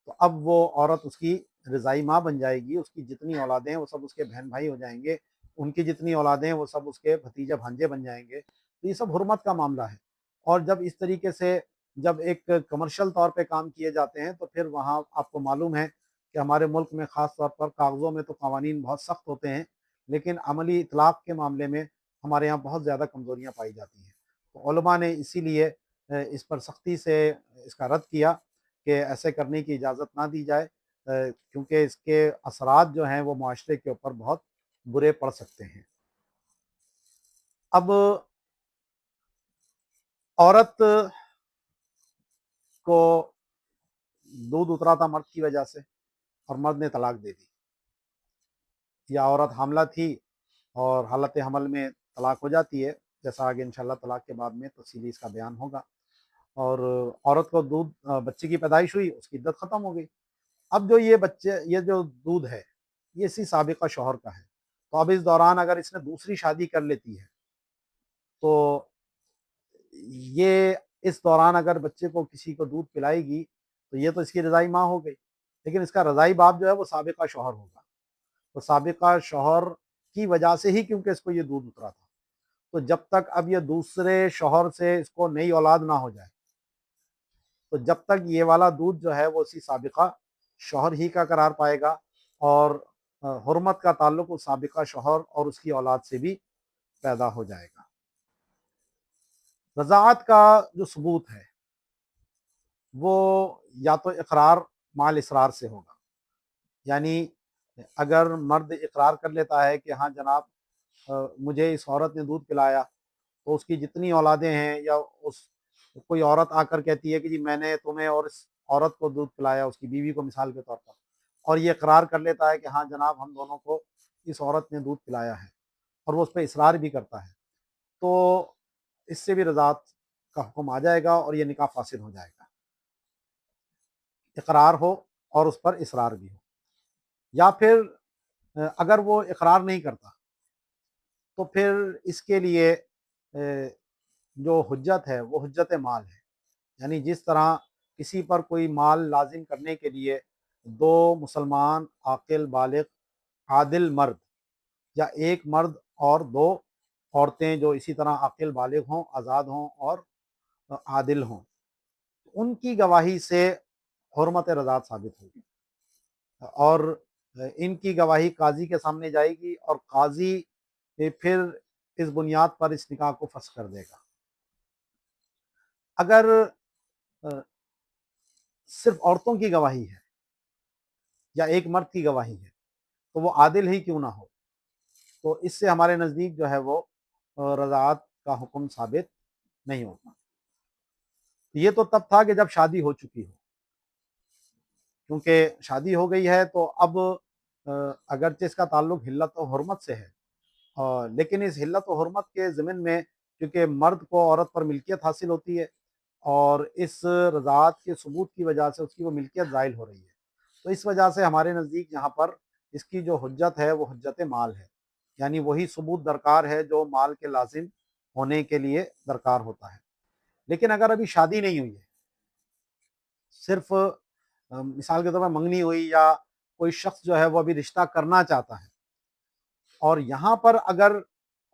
تو اب وہ عورت اس کی رضائی ماں بن جائے گی، اس کی جتنی اولادیں ہیں وہ سب اس کے بہن بھائی ہو جائیں گے، ان کی جتنی اولادیں ہیں وہ سب اس کے بھتیجے بھانجے بن جائیں گے، تو یہ سب حرمت کا معاملہ ہے۔ اور جب اس طریقے سے جب ایک کمرشل طور پہ کام کیے جاتے ہیں تو پھر وہاں آپ کو معلوم ہے کہ ہمارے ملک میں خاص طور پر کاغذوں میں تو قوانین بہت سخت ہوتے ہیں، لیکن عملی اطلاق کے معاملے میں ہمارے یہاں بہت زیادہ کمزوریاں پائی جاتی ہیں۔ تو علماء نے اسی لیے اس پر سختی سے اس کا رد کیا کہ ایسے کرنے کی اجازت نہ دی جائے، کیونکہ اس کے اثرات جو ہیں وہ معاشرے کے اوپر بہت برے پڑ سکتے ہیں۔ اب عورت کو دودھ اترا تھا مرد کی وجہ سے اور مرد نے طلاق دے دی، یا عورت حاملہ تھی اور حالت حمل میں طلاق ہو جاتی ہے، جیسا آگے انشاءاللہ طلاق کے بعد میں تفصیلی اس کا بیان ہوگا، اور عورت کو بچے کی پیدائش ہوئی، اس کی عدت ختم ہو گئی۔ اب جو یہ جو دودھ ہے یہ اسی سابقہ شوہر کا ہے، تو اب اس دوران اگر اس نے دوسری شادی کر لیتی ہے تو یہ اس دوران اگر بچے کو کسی کو دودھ پلائے گی تو یہ تو اس کی رضائی ماں ہو گئی، لیکن اس کا رضائی باپ جو ہے وہ سابقہ شوہر ہوگا، تو سابقہ شوہر کی وجہ سے ہی کیونکہ اس کو یہ دودھ اترا تھا، تو جب تک اب یہ دوسرے شوہر سے اس کو نئی اولاد نہ ہو جائے تو جب تک یہ والا دودھ جو ہے وہ اسی سابقہ شوہر ہی کا قرار پائے گا، اور حرمت کا تعلق اس سابقہ شوہر اور اس کی اولاد سے بھی پیدا ہو جائے گا۔ رضاعت کا جو ثبوت ہے وہ یا تو اقرار مع الاصرار سے ہوگا، یعنی اگر مرد اقرار کر لیتا ہے کہ ہاں جناب مجھے اس عورت نے دودھ پلایا، تو اس کی جتنی اولادیں ہیں، یا اس کوئی عورت آ کر کہتی ہے کہ جی میں نے تمہیں اور اس عورت کو دودھ پلایا، اس کی بیوی کو مثال کے طور پر، اور یہ اقرار کر لیتا ہے کہ ہاں جناب ہم دونوں کو اس عورت نے دودھ پلایا ہے، اور وہ اس پہ اصرار بھی کرتا ہے، تو اس سے بھی رضاعت کا حکم آ جائے گا اور یہ نکاح فاسد ہو جائے گا، اقرار ہو اور اس پر اصرار بھی ہو۔ یا پھر اگر وہ اقرار نہیں کرتا، تو پھر اس کے لیے جو حجت ہے وہ حجت مال ہے، یعنی جس طرح کسی پر کوئی مال لازم کرنے کے لیے دو مسلمان عاقل بالغ عادل مرد، یا ایک مرد اور دو عورتیں جو اسی طرح عاقل بالغ ہوں، آزاد ہوں اور عادل ہوں، ان کی گواہی سے حرمت رضاعت ثابت ہوگی، اور ان کی گواہی قاضی کے سامنے جائے گی، اور قاضی پھر اس بنیاد پر اس نکاح کو فسخ کر دے گا۔ اگر صرف عورتوں کی گواہی ہے یا ایک مرد کی گواہی ہے، تو وہ عادل ہی کیوں نہ ہو، تو اس سے ہمارے نزدیک جو ہے وہ رضاعت کا حکم ثابت نہیں ہوتا۔ یہ تو تب تھا کہ جب شادی ہو چکی ہو، کیونکہ شادی ہو گئی ہے تو اب اگرچہ اس کا تعلق حلت و حرمت سے ہے، لیکن اس حلت و حرمت کے ضمن میں کیونکہ مرد کو عورت پر ملکیت حاصل ہوتی ہے، اور اس رضاعت کے ثبوت کی وجہ سے اس کی وہ ملکیت زائل ہو رہی ہے، تو اس وجہ سے ہمارے نزدیک یہاں پر اس کی جو حجت ہے وہ حجت مال ہے، یعنی وہی ثبوت درکار ہے جو مال کے لازم ہونے کے لیے درکار ہوتا ہے۔ لیکن اگر ابھی شادی نہیں ہوئی ہے، صرف مثال کے طور پر منگنی ہوئی، یا کوئی شخص جو ہے وہ ابھی رشتہ کرنا چاہتا ہے، اور یہاں پر اگر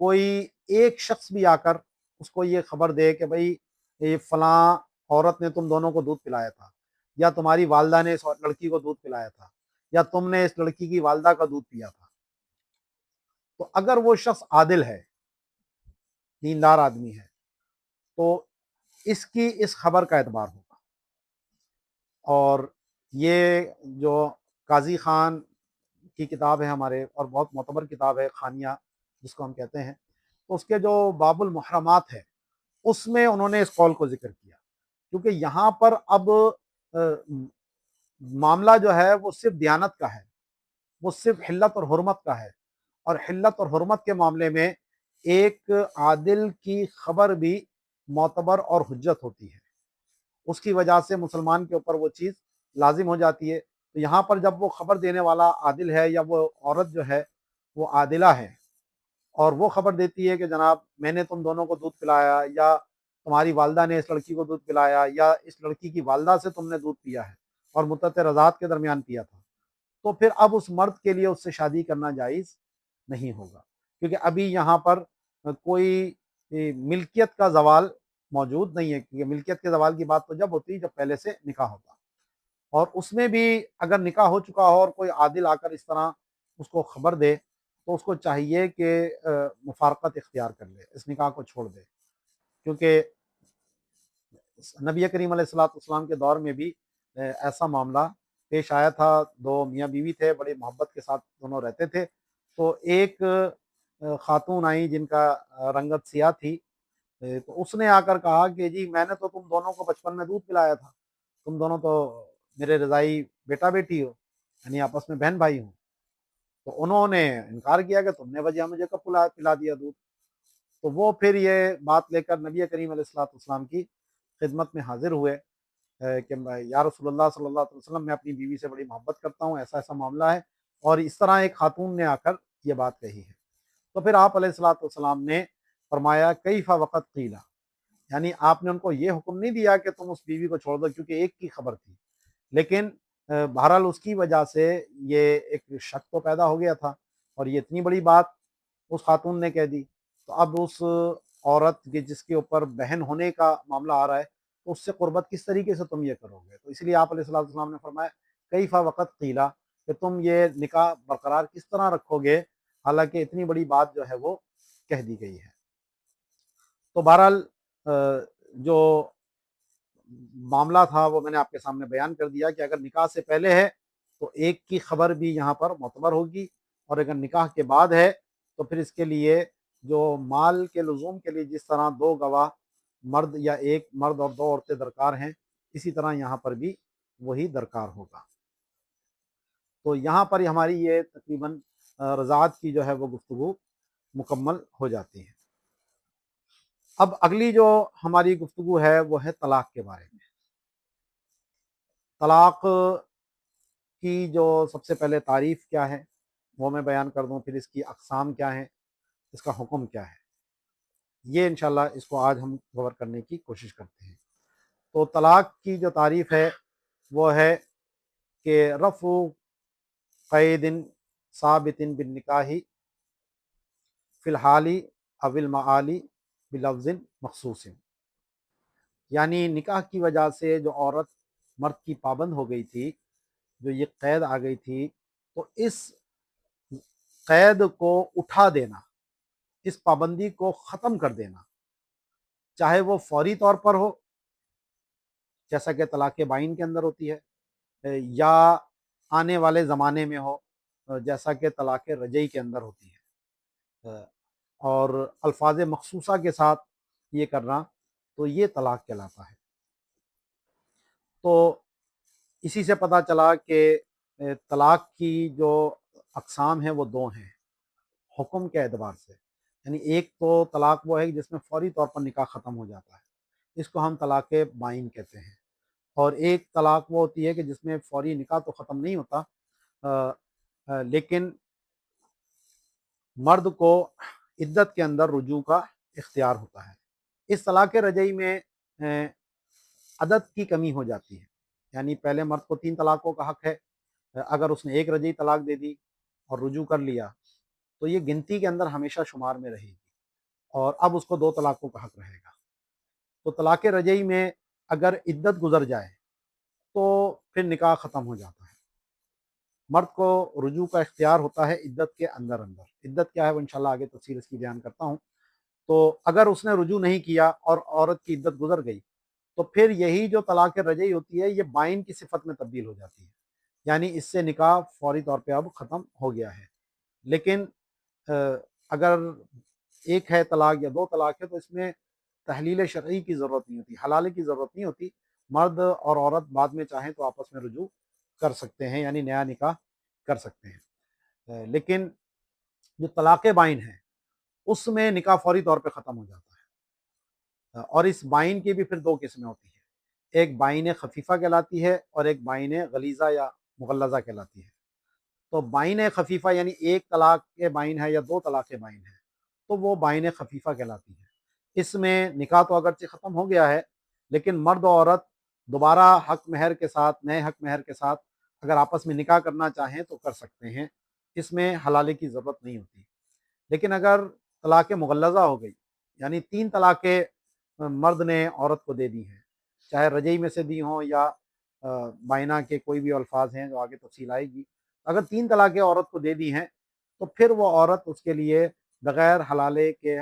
کوئی ایک شخص بھی آ کر اس کو یہ خبر دے کہ بھائی یہ فلاں عورت نے تم دونوں کو دودھ پلایا تھا، یا تمہاری والدہ نے اس لڑکی کو دودھ پلایا تھا، یا تم نے اس لڑکی کی والدہ کا دودھ پیا تھا، تو اگر وہ شخص عادل ہے، دیندار آدمی ہے، تو اس کی اس خبر کا اعتبار ہوگا۔ اور یہ جو قاضی خان کی کتاب ہے ہمارے، اور بہت معتبر کتاب ہے خانیہ جس کو ہم کہتے ہیں، تو اس کے جو باب المحرمات ہے اس میں انہوں نے اس قول کو ذکر کیا، کیونکہ یہاں پر اب معاملہ جو ہے وہ صرف دیانت کا ہے، وہ صرف حلت اور حرمت کا ہے، اور حلت اور حرمت کے معاملے میں ایک عادل کی خبر بھی معتبر اور حجت ہوتی ہے، اس کی وجہ سے مسلمان کے اوپر وہ چیز لازم ہو جاتی ہے۔ تو یہاں پر جب وہ خبر دینے والا عادل ہے، یا وہ عورت جو ہے وہ عادلہ ہے، اور وہ خبر دیتی ہے کہ جناب میں نے تم دونوں کو دودھ پلایا، یا تمہاری والدہ نے اس لڑکی کو دودھ پلایا، یا اس لڑکی کی والدہ سے تم نے دودھ پیا ہے اور مدت رضاعت کے درمیان پیا تھا، تو پھر اب اس مرد کے لیے اس سے شادی کرنا جائز نہیں ہوگا، کیونکہ ابھی یہاں پر کوئی ملکیت کا زوال موجود نہیں ہے، کیونکہ ملکیت کے زوال کی بات تو جب ہوتی ہے جب پہلے سے نکاح ہوتا، اور اس میں بھی اگر نکاح ہو چکا ہو اور کوئی عادل آ کر اس طرح اس کو خبر دے، تو اس کو چاہیے کہ مفارقت اختیار کر لے، اس نکاح کو چھوڑ دے، کیونکہ نبی کریم علیہ الصلوۃ والسلام کے دور میں بھی ایسا معاملہ پیش آیا تھا، دو میاں بیوی تھے، بڑی محبت کے ساتھ دونوں رہتے تھے، تو ایک خاتون آئی جن کا رنگت سیاہ تھی، تو اس نے آ کر کہا کہ جی میں نے تو تم دونوں کو بچپن میں دودھ پلایا تھا، تم دونوں تو میرے رضائی بیٹا بیٹی ہو، یعنی آپس میں بہن بھائی ہوں، تو انہوں نے انکار کیا کہ تم نے وجہ مجھے کب پلا دیا دودھ، تو وہ پھر یہ بات لے کر نبی کریم علیہ الصلوۃ والسلام کی خدمت میں حاضر ہوئے کہ یا رسول اللہ صلی اللہ علیہ وسلم میں اپنی بیوی سے بڑی محبت کرتا ہوں، ایسا ایسا معاملہ ہے، اور اس طرح ایک خاتون نے آ کر یہ بات کہی ہے، تو پھر آپ علیہ الصلوۃ والسلام نے فرمایا کیف وقت قیلا، یعنی آپ نے ان کو یہ حکم نہیں دیا کہ تم اس بیوی کو چھوڑ دو کیونکہ ایک کی خبر تھی، لیکن بہرحال اس کی وجہ سے یہ ایک شک تو پیدا ہو گیا تھا، اور یہ اتنی بڑی بات اس خاتون نے کہہ دی، تو اب اس عورت کی جس کے اوپر بہن ہونے کا معاملہ آ رہا ہے، تو اس سے قربت کس طریقے سے تم یہ کرو گے، تو اس لیے آپ علیہ الصلوۃ والسلام نے فرمایا کیفا وقت قیلا، کہ تم یہ نکاح برقرار کس طرح رکھو گے، حالانکہ اتنی بڑی بات جو ہے وہ کہہ دی گئی ہے۔ تو بہرحال جو معاملہ تھا وہ میں نے آپ کے سامنے بیان کر دیا کہ اگر نکاح سے پہلے ہے تو ایک کی خبر بھی یہاں پر معتبر ہوگی، اور اگر نکاح کے بعد ہے تو پھر اس کے لیے جو مال کے لزوم کے لیے جس طرح دو گواہ مرد یا ایک مرد اور دو عورتیں درکار ہیں، اسی طرح یہاں پر بھی وہی درکار ہوگا۔ تو یہاں پر ہماری یہ تقریباً رضاعت کی جو ہے وہ گفتگو مکمل ہو جاتی ہے۔ اب اگلی جو ہماری گفتگو ہے وہ ہے طلاق کے بارے میں۔ طلاق کی جو سب سے پہلے تعریف کیا ہے وہ میں بیان کر دوں، پھر اس کی اقسام کیا ہیں، اس کا حکم کیا ہے، یہ انشاءاللہ اس کو آج ہم کور کرنے کی کوشش کرتے ہیں۔ تو طلاق کی جو تعریف ہے وہ ہے کہ رفع قید ثابت بالنکاح فی الحال او المعالی بلفظ مخصوص، یعنی نکاح کی وجہ سے جو عورت مرد کی پابند ہو گئی تھی، جو یہ قید آ گئی تھی، تو اس قید کو اٹھا دینا، اس پابندی کو ختم کر دینا، چاہے وہ فوری طور پر ہو جیسا کہ طلاق بائن کے اندر ہوتی ہے، یا آنے والے زمانے میں ہو جیسا کہ طلاق رجعی کے اندر ہوتی ہے، اور الفاظ مخصوصہ کے ساتھ یہ کرنا، تو یہ طلاق کہلاتا ہے۔ تو اسی سے پتہ چلا کہ طلاق کی جو اقسام ہیں وہ دو ہیں حکم کے اعتبار سے، یعنی ایک تو طلاق وہ ہے جس میں فوری طور پر نکاح ختم ہو جاتا ہے، اس کو ہم طلاق بائن کہتے ہیں، اور ایک طلاق وہ ہوتی ہے کہ جس میں فوری نکاح تو ختم نہیں ہوتا، لیکن مرد کو عدت کے اندر رجوع کا اختیار ہوتا ہے۔ اس طلاق رجعی میں عدد کی کمی ہو جاتی ہے، یعنی پہلے مرد کو 3 طلاقوں کا حق ہے، اگر اس نے ایک رجعی طلاق دے دی اور رجوع کر لیا تو یہ گنتی کے اندر ہمیشہ شمار میں رہے گی، اور اب اس کو 2 طلاقوں کا حق رہے گا۔ تو طلاق رجعی میں اگر عدت گزر جائے تو پھر نکاح ختم ہو جاتا ہے، مرد کو رجوع کا اختیار ہوتا ہے عدت کے اندر عدت کیا ہے وہ انشاءاللہ آگے تفصیل اس کی بیان کرتا ہوں۔ تو اگر اس نے رجوع نہیں کیا اور عورت کی عدت گزر گئی تو پھر یہی جو طلاق رجعی ہوتی ہے یہ بائن کی صفت میں تبدیل ہو جاتی ہے، یعنی اس سے نکاح فوری طور پہ اب ختم ہو گیا ہے۔ لیکن اگر ایک ہے طلاق یا 2 طلاق ہے تو اس میں تحلیل شرعی کی ضرورت نہیں ہوتی، حلالے کی ضرورت نہیں ہوتی، مرد اور عورت بعد میں چاہیں تو آپس میں رجوع کر سکتے ہیں، یعنی نیا نکاح کر سکتے ہیں۔ لیکن جو طلاق بائن ہے اس میں نکاح فوری طور پہ ختم ہو جاتا ہے، اور اس بائن کی بھی پھر 2 قسمیں ہوتی ہیں، ایک بائن خفیفہ کہلاتی ہے اور ایک بائن غلیظہ یا مغلظہ کہلاتی ہے۔ تو بائن خفیفہ یعنی ایک طلاق کے بائن ہے یا 2 طلاق بائن ہے تو وہ بائن خفیفہ کہلاتی ہے۔ اس میں نکاح تو اگرچہ ختم ہو گیا ہے لیکن مرد و عورت دوبارہ حق مہر کے ساتھ، نئے حق مہر کے ساتھ اگر آپس میں نکاح کرنا چاہیں تو کر سکتے ہیں، اس میں حلالے کی ضرورت نہیں ہوتی۔ لیکن اگر طلاق مغلظہ ہو گئی، یعنی 3 طلاقیں مرد نے عورت کو دے دی ہیں، چاہے رجعی میں سے دی ہوں یا بائنہ کے کوئی بھی الفاظ ہیں جو آگے تفصیل آئے گی، اگر 3 طلاقیں عورت کو دے دی ہیں تو پھر وہ عورت اس کے لیے بغیر حلالے کے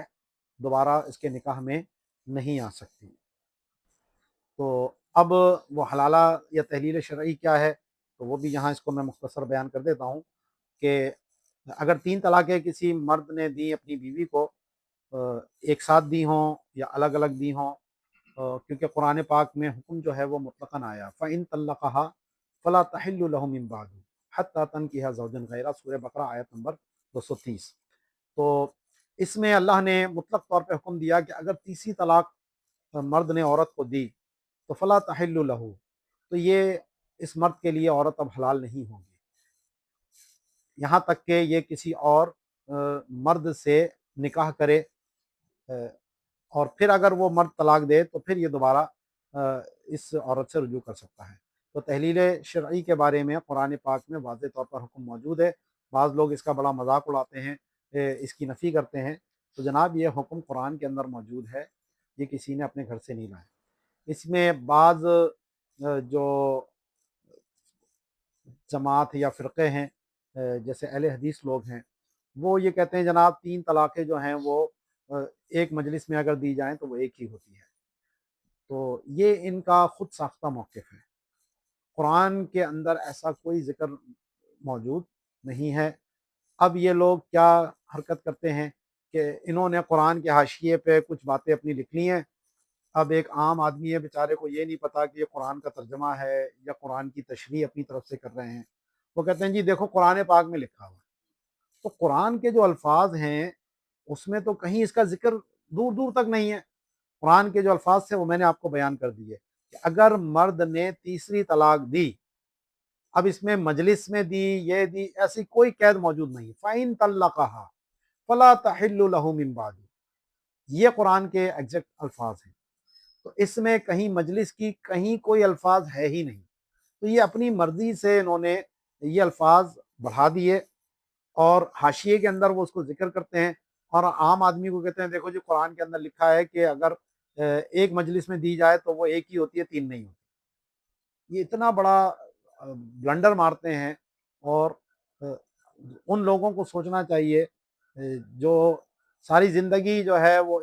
دوبارہ اس کے نکاح میں نہیں آ سکتی۔ تو اب وہ حلالہ یا تحلیل شرعی کیا ہے تو وہ بھی یہاں اس کو میں مختصر بیان کر دیتا ہوں کہ اگر 3 طلاقیں کسی مرد نے دی اپنی بیوی کو، ایک ساتھ دی ہوں یا الگ الگ دی ہوں، کیونکہ قرآن پاک میں حکم جو ہے وہ مطلقاً آیا فَإِن طَلَّقَهَا فَلَا تَحِلُّ لَهُ مِن بَعْدُ حَتَّىٰ تَنكِحَ زَوْجًا غَيْرَهُ، سورہ بقرہ آیت نمبر 230۔ تو اس میں اللہ نے مطلق طور پہ حکم دیا کہ اگر تیسری طلاق مرد نے عورت کو دی تو فَلَا تَحِلُّ لَهُ، تو یہ اس مرد کے لیے عورت اب حلال نہیں ہوگی یہاں تک کہ یہ کسی اور مرد سے نکاح کرے، اور پھر اگر وہ مرد طلاق دے تو پھر یہ دوبارہ اس عورت سے رجوع کر سکتا ہے۔ تو تحلیل شرعی کے بارے میں قرآن پاک میں واضح طور پر حکم موجود ہے، بعض لوگ اس کا بڑا مذاق اڑاتے ہیں، اس کی نفی کرتے ہیں، تو جناب یہ حکم قرآن کے اندر موجود ہے، یہ کسی نے اپنے گھر سے نہیں لایا۔ اس میں بعض جو جماعت یا فرقے ہیں جیسے اہل حدیث لوگ ہیں وہ یہ کہتے ہیں جناب 3 طلاقیں جو ہیں وہ ایک مجلس میں اگر دی جائیں تو وہ ایک ہی ہوتی ہے، تو یہ ان کا خود ساختہ موقف ہے۔ قرآن کے اندر ایسا کوئی ذکر موجود نہیں ہے۔ اب یہ لوگ کیا حرکت کرتے ہیں کہ انہوں نے قرآن کے حاشیے پہ کچھ باتیں اپنی لکھ لی ہیں۔ اب ایک عام آدمی ہے بیچارے کو یہ نہیں پتا کہ یہ قرآن کا ترجمہ ہے یا قرآن کی تشریح اپنی طرف سے کر رہے ہیں۔ وہ کہتے ہیں جی دیکھو قرآن پاک میں لکھا ہوا ہے۔ تو قرآن کے جو الفاظ ہیں اس میں تو کہیں اس کا ذکر دور دور تک نہیں ہے۔ قرآن کے جو الفاظ تھے وہ میں نے آپ کو بیان کر دیے کہ اگر مرد نے تیسری طلاق دی، اب اس میں مجلس میں دی، یہ دی، ایسی کوئی قید موجود نہیں۔ فَإِن طَلَّقَهَا فَلَا تَحِلُّ لَهُ مِن بَعْدُ، یہ قرآن کے ایگزیکٹ الفاظ ہیں۔ تو اس میں کہیں مجلس کی کہیں کوئی الفاظ ہے ہی نہیں۔ تو یہ اپنی مرضی سے انہوں نے یہ الفاظ بڑھا دیے اور حاشیے کے اندر وہ اس کو ذکر کرتے ہیں، اور عام آدمی کو کہتے ہیں دیکھو جی قرآن کے اندر لکھا ہے کہ اگر ایک مجلس میں دی جائے تو وہ ایک ہی ہوتی ہے، تین نہیں ہوتی۔ یہ اتنا بڑا بلنڈر مارتے ہیں، اور ان لوگوں کو سوچنا چاہیے جو ساری زندگی جو ہے وہ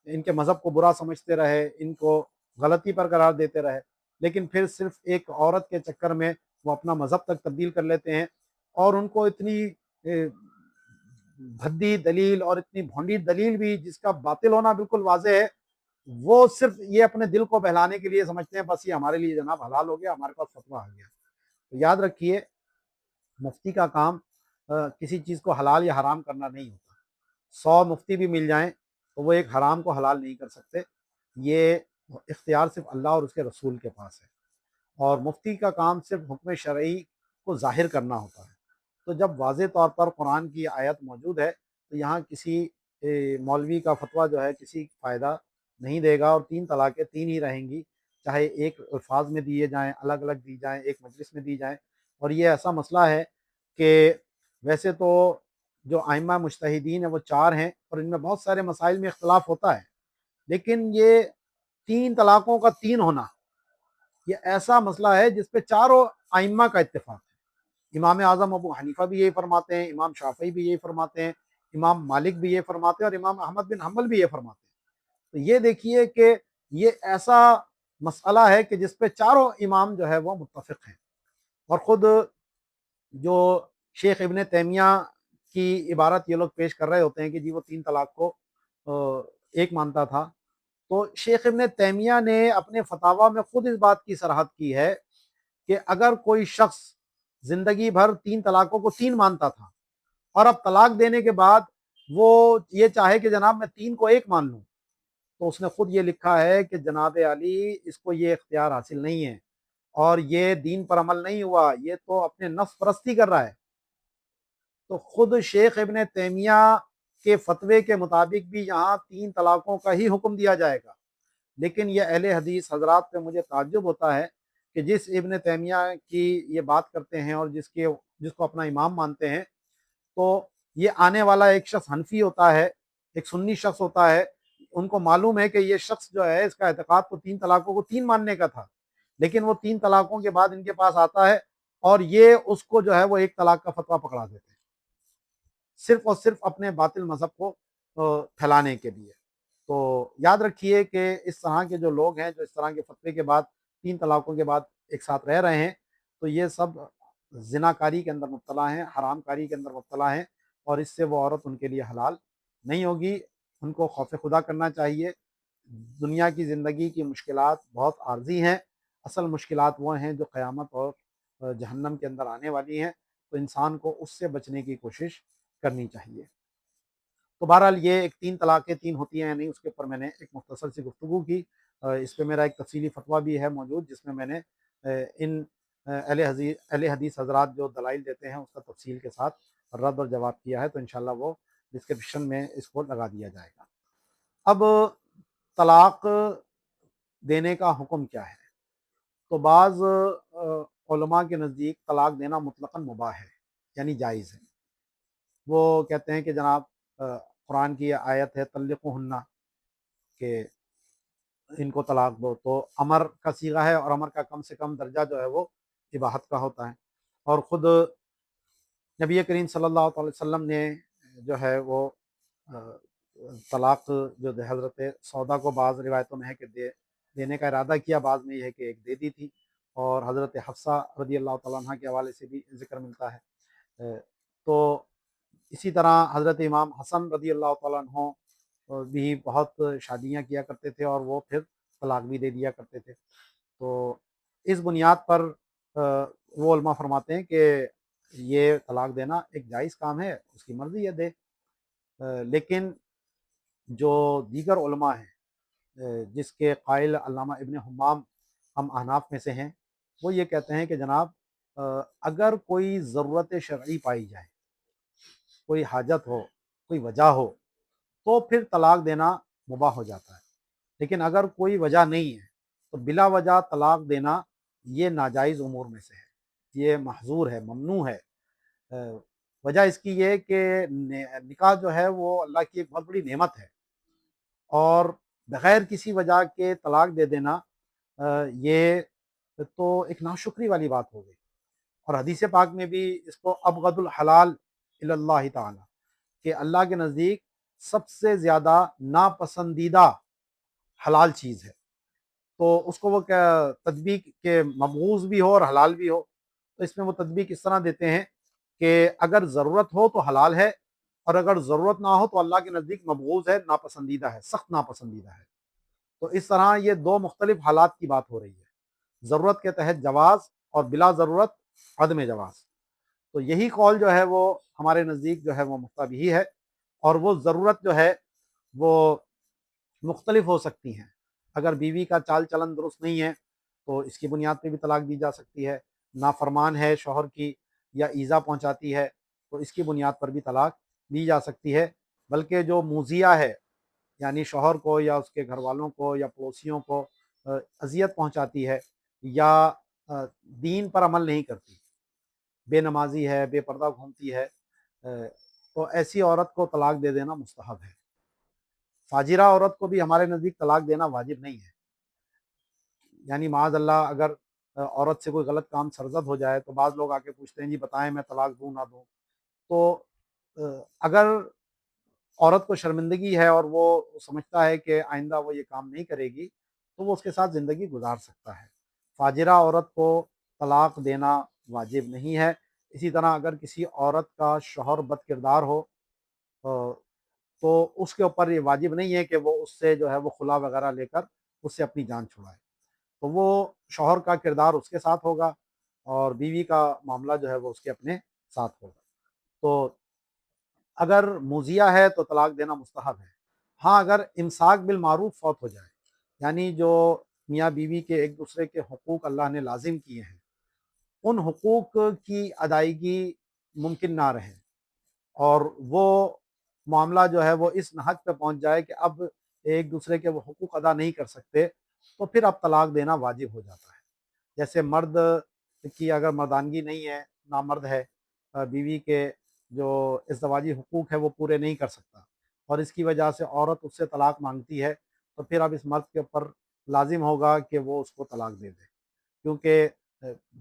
ان کے مذہب کو برا سمجھتے رہے، ان کو غلطی پر قرار دیتے رہے، لیکن پھر صرف ایک عورت کے چکر میں وہ اپنا مذہب تک تبدیل کر لیتے ہیں، اور ان کو اتنی بھدی دلیل اور اتنی بھونڈی دلیل بھی جس کا باطل ہونا بالکل واضح ہے، وہ صرف یہ اپنے دل کو بہلانے کے لیے سمجھتے ہیں بس یہ ہمارے لیے جناب حلال ہو گیا، ہمارے پاس فتویٰ آ گیا۔ تو یاد رکھیے مفتی کا کام کسی چیز کو حلال یا حرام کرنا نہیں ہوتا۔ 100 مفتی بھی مل جائیں تو وہ ایک حرام کو حلال نہیں کر سکتے، یہ اختیار صرف اللہ اور اس کے رسول کے پاس ہے، اور مفتی کا کام صرف حکم شرعی کو ظاہر کرنا ہوتا ہے۔ تو جب واضح طور پر قرآن کی آیت موجود ہے تو یہاں کسی مولوی کا فتویٰ جو ہے کسی فائدہ نہیں دے گا، اور 3 طلاقیں 3 ہی رہیں گی، چاہے ایک الفاظ میں دیے جائیں، الگ الگ دی جائیں، ایک مجلس میں دی جائیں۔ اور یہ ایسا مسئلہ ہے کہ ویسے تو جو ائمہ مجتہدین ہیں وہ 4 ہیں، اور ان میں بہت سارے مسائل میں اختلاف ہوتا ہے، لیکن یہ 3 طلاقوں کا 3 ہونا یہ ایسا مسئلہ ہے جس پہ چاروں ائمہ کا اتفاق ہے۔ امام اعظم ابو حنیفہ بھی یہی فرماتے ہیں، امام شافعی بھی یہی فرماتے ہیں، امام مالک بھی یہ فرماتے ہیں، اور امام احمد بن حنبل بھی یہ فرماتے ہیں۔ تو یہ دیکھیے کہ یہ ایسا مسئلہ ہے کہ جس پہ چاروں امام جو ہے وہ متفق ہیں۔ اور خود جو شیخ ابن تیمیہ کی عبارت یہ لوگ پیش کر رہے ہوتے ہیں کہ جی وہ 3 طلاق کو ایک مانتا تھا، تو شیخ ابن تیمیہ نے اپنے فتاویٰ میں خود اس بات کی صراحت کی ہے کہ اگر کوئی شخص زندگی بھر 3 طلاقوں کو 3 مانتا تھا، اور اب طلاق دینے کے بعد وہ یہ چاہے کہ جناب میں 3 کو 1 مان لوں، تو اس نے خود یہ لکھا ہے کہ جناب علی اس کو یہ اختیار حاصل نہیں ہے، اور یہ دین پر عمل نہیں ہوا، یہ تو اپنے نفس پرستی کر رہا ہے۔ تو خود شیخ ابن تیمیہ کے فتوے کے مطابق بھی یہاں 3 طلاقوں کا ہی حکم دیا جائے گا، لیکن یہ اہل حدیث حضرات پہ مجھے تعجب ہوتا ہے کہ جس ابن تیمیہ کی یہ بات کرتے ہیں اور جس کو اپنا امام مانتے ہیں، تو یہ آنے والا ایک شخص حنفی ہوتا ہے، ایک سنی شخص ہوتا ہے، ان کو معلوم ہے کہ یہ شخص جو ہے اس کا اعتقاد تو 3 طلاقوں کو 3 ماننے کا تھا، لیکن وہ 3 طلاقوں کے بعد ان کے پاس آتا ہے اور یہ اس کو جو ہے وہ 1 طلاق کا فتویٰ پکڑا دیتے ہیں، صرف اور صرف اپنے باطل مذہب کو پھیلانے کے لیے۔ تو یاد رکھیے کہ اس طرح کے جو لوگ ہیں جو اس طرح کے فتوے کے بعد 3 طلاقوں کے بعد ایک ساتھ رہ رہے ہیں، تو یہ سب زنا کاری کے اندر مبتلا ہیں، حرام کاری کے اندر مبتلا ہیں، اور اس سے وہ عورت ان کے لیے حلال نہیں ہوگی۔ ان کو خوف خدا کرنا چاہیے۔ دنیا کی زندگی کی مشکلات بہت عارضی ہیں، اصل مشکلات وہ ہیں جو قیامت اور جہنم کے اندر آنے والی ہیں، تو انسان کو اس سے بچنے کی کوشش کرنی چاہیے۔ تو بہرحال یہ ایک 3 طلاقیں 3 ہوتی ہیں یا نہیں، اس کے اوپر میں نے ایک مختصر سی گفتگو کی۔ اس پہ میرا ایک تفصیلی فتویٰ بھی ہے موجود، جس میں میں نے ان اہل حدیث حضرات جو دلائل دیتے ہیں اس کا تفصیل کے ساتھ رد اور جواب کیا ہے، تو انشاءاللہ وہ ڈسکرپشن میں اس کو لگا دیا جائے گا۔ اب طلاق دینے کا حکم کیا ہے؟ تو بعض علماء کے نزدیک طلاق دینا مطلقاً مباح ہے، یعنی جائز ہے۔ وہ کہتے ہیں کہ جناب قرآن کی آیت ہے طلقوہن، کہ ان کو طلاق دو، تو امر کا صیغہ ہے، اور امر کا کم سے کم درجہ جو ہے وہ اباحت کا ہوتا ہے۔ اور خود نبی کریم صلی اللہ علیہ وسلم نے جو ہے وہ طلاق جو حضرت سودا کو بعض روایتوں میں ہے کہ دینے کا ارادہ کیا، بعض میں یہ ہے کہ ایک دے دی تھی۔ اور حضرت حفصہ رضی اللہ تعالیٰ عنہ کے حوالے سے بھی ذکر ملتا ہے۔ تو اسی طرح حضرت امام حسن رضی اللہ تعالیٰ عنہ بھی بہت شادیاں کیا کرتے تھے اور وہ پھر طلاق بھی دے دیا کرتے تھے۔ تو اس بنیاد پر وہ علماء فرماتے ہیں کہ یہ طلاق دینا ایک جائز کام ہے، اس کی مرضی ہے دے۔ لیکن جو دیگر علماء ہیں جس کے قائل علامہ ابن حمام ہم احناف میں سے ہیں، وہ یہ کہتے ہیں کہ جناب اگر کوئی ضرورت شرعی پائی جائے، کوئی حاجت ہو، کوئی وجہ ہو، تو پھر طلاق دینا مباح ہو جاتا ہے۔ لیکن اگر کوئی وجہ نہیں ہے تو بلا وجہ طلاق دینا یہ ناجائز امور میں سے ہے، یہ محظور ہے، ممنوع ہے۔ وجہ اس کی یہ کہ نکاح جو ہے وہ اللہ کی ایک بہت بڑی نعمت ہے، اور بغیر کسی وجہ کے طلاق دے دینا یہ تو ایک ناشکری والی بات ہو گئی۔ اور حدیث پاک میں بھی اس کو ابغض الحلال الی اللہ تعالی، کہ اللہ کے نزدیک سب سے زیادہ ناپسندیدہ حلال چیز ہے، تو اس کو وہ تطبیق کے مبغوض بھی ہو اور حلال بھی ہو، تو اس میں وہ تطبیق اس طرح دیتے ہیں کہ اگر ضرورت ہو تو حلال ہے، اور اگر ضرورت نہ ہو تو اللہ کے نزدیک مبغوض ہے، ناپسندیدہ ہے، سخت ناپسندیدہ ہے۔ تو اس طرح یہ دو مختلف حالات کی بات ہو رہی ہے، ضرورت کے تحت جواز اور بلا ضرورت عدم جواز۔ تو یہی قول جو ہے وہ ہمارے نزدیک جو ہے وہ مقتضی ہے، اور وہ ضرورت جو ہے وہ مختلف ہو سکتی ہیں۔ اگر بیوی کا چال چلن درست نہیں ہے تو اس کی بنیاد پہ بھی طلاق دی جا سکتی ہے، نافرمان ہے شوہر کی یا ایذا پہنچاتی ہے تو اس کی بنیاد پر بھی طلاق دی جا سکتی ہے۔ بلکہ جو موذیہ ہے، یعنی شوہر کو یا اس کے گھر والوں کو یا پڑوسیوں کو اذیت پہنچاتی ہے، یا دین پر عمل نہیں کرتی، بے نمازی ہے، بے پردہ گھومتی ہے، تو ایسی عورت کو طلاق دے دینا مستحب ہے۔ فاجرہ عورت کو بھی ہمارے نزدیک طلاق دینا واجب نہیں ہے، یعنی معاذ اللہ اگر عورت سے کوئی غلط کام سرزد ہو جائے تو بعض لوگ آ کے پوچھتے ہیں جی بتائیں میں طلاق دوں نہ دوں۔ تو اگر عورت کو شرمندگی ہے اور وہ سمجھتا ہے کہ آئندہ وہ یہ کام نہیں کرے گی تو وہ اس کے ساتھ زندگی گزار سکتا ہے۔ فاجرہ عورت کو طلاق دینا واجب نہیں ہے۔ اسی طرح اگر کسی عورت کا شوہر بد کردار ہو تو اس کے اوپر یہ واجب نہیں ہے کہ وہ اس سے جو ہے وہ خلا وغیرہ لے کر اس سے اپنی جان چھڑائے، تو وہ شوہر کا کردار اس کے ساتھ ہوگا اور بیوی کا معاملہ جو ہے وہ اس کے اپنے ساتھ ہوگا۔ تو اگر موذیہ ہے تو طلاق دینا مستحب ہے۔ ہاں اگر امساک بالمعروف فوت ہو جائے، یعنی جو میاں بیوی کے ایک دوسرے کے حقوق اللہ نے لازم کیے ہیں، ان حقوق کی ادائیگی ممکن نہ رہے اور وہ معاملہ جو ہے وہ اس نہج پہ پہنچ جائے کہ اب ایک دوسرے کے وہ حقوق ادا نہیں کر سکتے، تو پھر اب طلاق دینا واجب ہو جاتا ہے۔ جیسے مرد کی اگر مردانگی نہیں ہے، نامرد ہے، بیوی کے جو ازدواجی حقوق ہے وہ پورے نہیں کر سکتا، اور اس کی وجہ سے عورت اس سے طلاق مانگتی ہے، تو پھر اب اس مرد کے اوپر لازم ہوگا کہ وہ اس کو طلاق دے دے، کیونکہ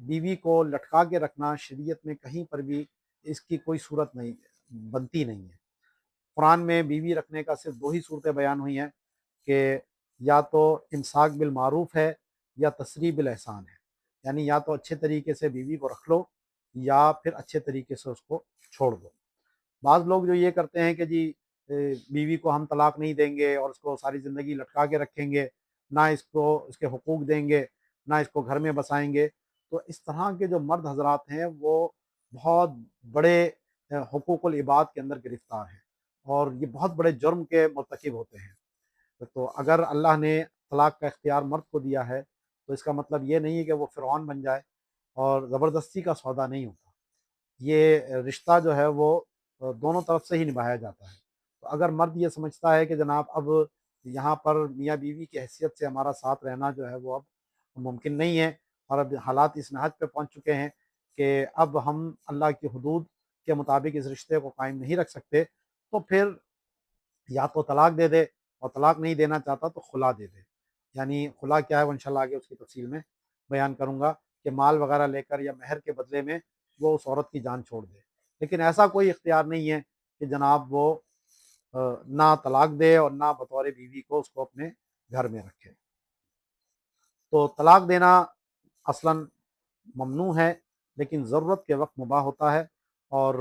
بیوی کو لٹکا کے رکھنا شریعت میں کہیں پر بھی اس کی کوئی صورت نہیں بنتی نہیں ہے۔ قرآن میں بیوی رکھنے کا صرف دو ہی صورتیں بیان ہوئی ہیں کہ یا تو امساک بالمعروف ہے یا تسریح بالاحسان ہے، یعنی یا تو اچھے طریقے سے بیوی کو رکھ لو یا پھر اچھے طریقے سے اس کو چھوڑ دو۔ بعض لوگ جو یہ کرتے ہیں کہ جی بیوی کو ہم طلاق نہیں دیں گے اور اس کو ساری زندگی لٹکا کے رکھیں گے، نہ اس کو اس کے حقوق دیں گے، نہ اس کو گھر میں بسائیں گے، تو اس طرح کے جو مرد حضرات ہیں وہ بہت بڑے حقوق العباد کے اندر گرفتار ہیں اور یہ بہت بڑے جرم کے مرتکب ہوتے ہیں۔ تو اگر اللہ نے طلاق کا اختیار مرد کو دیا ہے تو اس کا مطلب یہ نہیں ہے کہ وہ فرعون بن جائے، اور زبردستی کا سودا نہیں ہوتا، یہ رشتہ جو ہے وہ دونوں طرف سے ہی نبھایا جاتا ہے۔ تو اگر مرد یہ سمجھتا ہے کہ جناب اب یہاں پر میاں بیوی کی حیثیت سے ہمارا ساتھ رہنا جو ہے وہ اب ممکن نہیں ہے، اور اب حالات اس نہج پہ پہنچ چکے ہیں کہ اب ہم اللہ کی حدود کے مطابق اس رشتے کو قائم نہیں رکھ سکتے، تو پھر یا تو طلاق دے دے، اور طلاق نہیں دینا چاہتا تو خلا دے دے۔ یعنی خلا کیا ہے وہ انشاءاللہ آگے اس کی تفصیل میں بیان کروں گا، کہ مال وغیرہ لے کر یا مہر کے بدلے میں وہ اس عورت کی جان چھوڑ دے، لیکن ایسا کوئی اختیار نہیں ہے کہ جناب وہ نہ طلاق دے اور نہ بطور بیوی کو اس کو اپنے گھر میں رکھے۔ تو طلاق دینا اصلاً ممنوع ہے، لیکن ضرورت کے وقت مباح ہوتا ہے، اور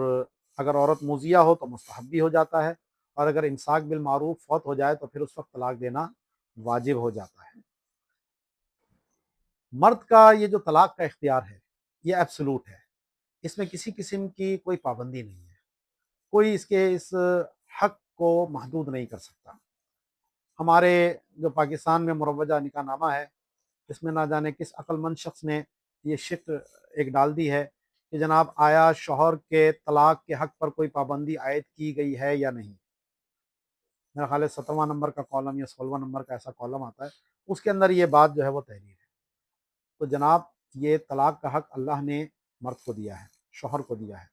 اگر عورت موذیہ ہو تو مستحب بھی ہو جاتا ہے، اور اگر امساک بالمعروف فوت ہو جائے تو پھر اس وقت طلاق دینا واجب ہو جاتا ہے۔ مرد کا یہ جو طلاق کا اختیار ہے یہ ایبسولوٹ ہے، اس میں کسی قسم کی کوئی پابندی نہیں ہے، کوئی اس کے اس حق کو محدود نہیں کر سکتا۔ ہمارے جو پاکستان میں مروجہ نکاح نامہ ہے، اس میں نہ جانے کس عقل مند شخص نے یہ شق ایک ڈال دی ہے کہ جناب آیا شوہر کے طلاق کے حق پر کوئی پابندی عائد کی گئی ہے یا نہیں۔ میرا خیال ہے 17واں نمبر کا کالم یا 16واں نمبر کا ایسا کالم آتا ہے، اس کے اندر یہ بات جو ہے وہ تحریر ہے۔ تو جناب یہ طلاق کا حق اللہ نے مرد کو دیا ہے، شوہر کو دیا ہے،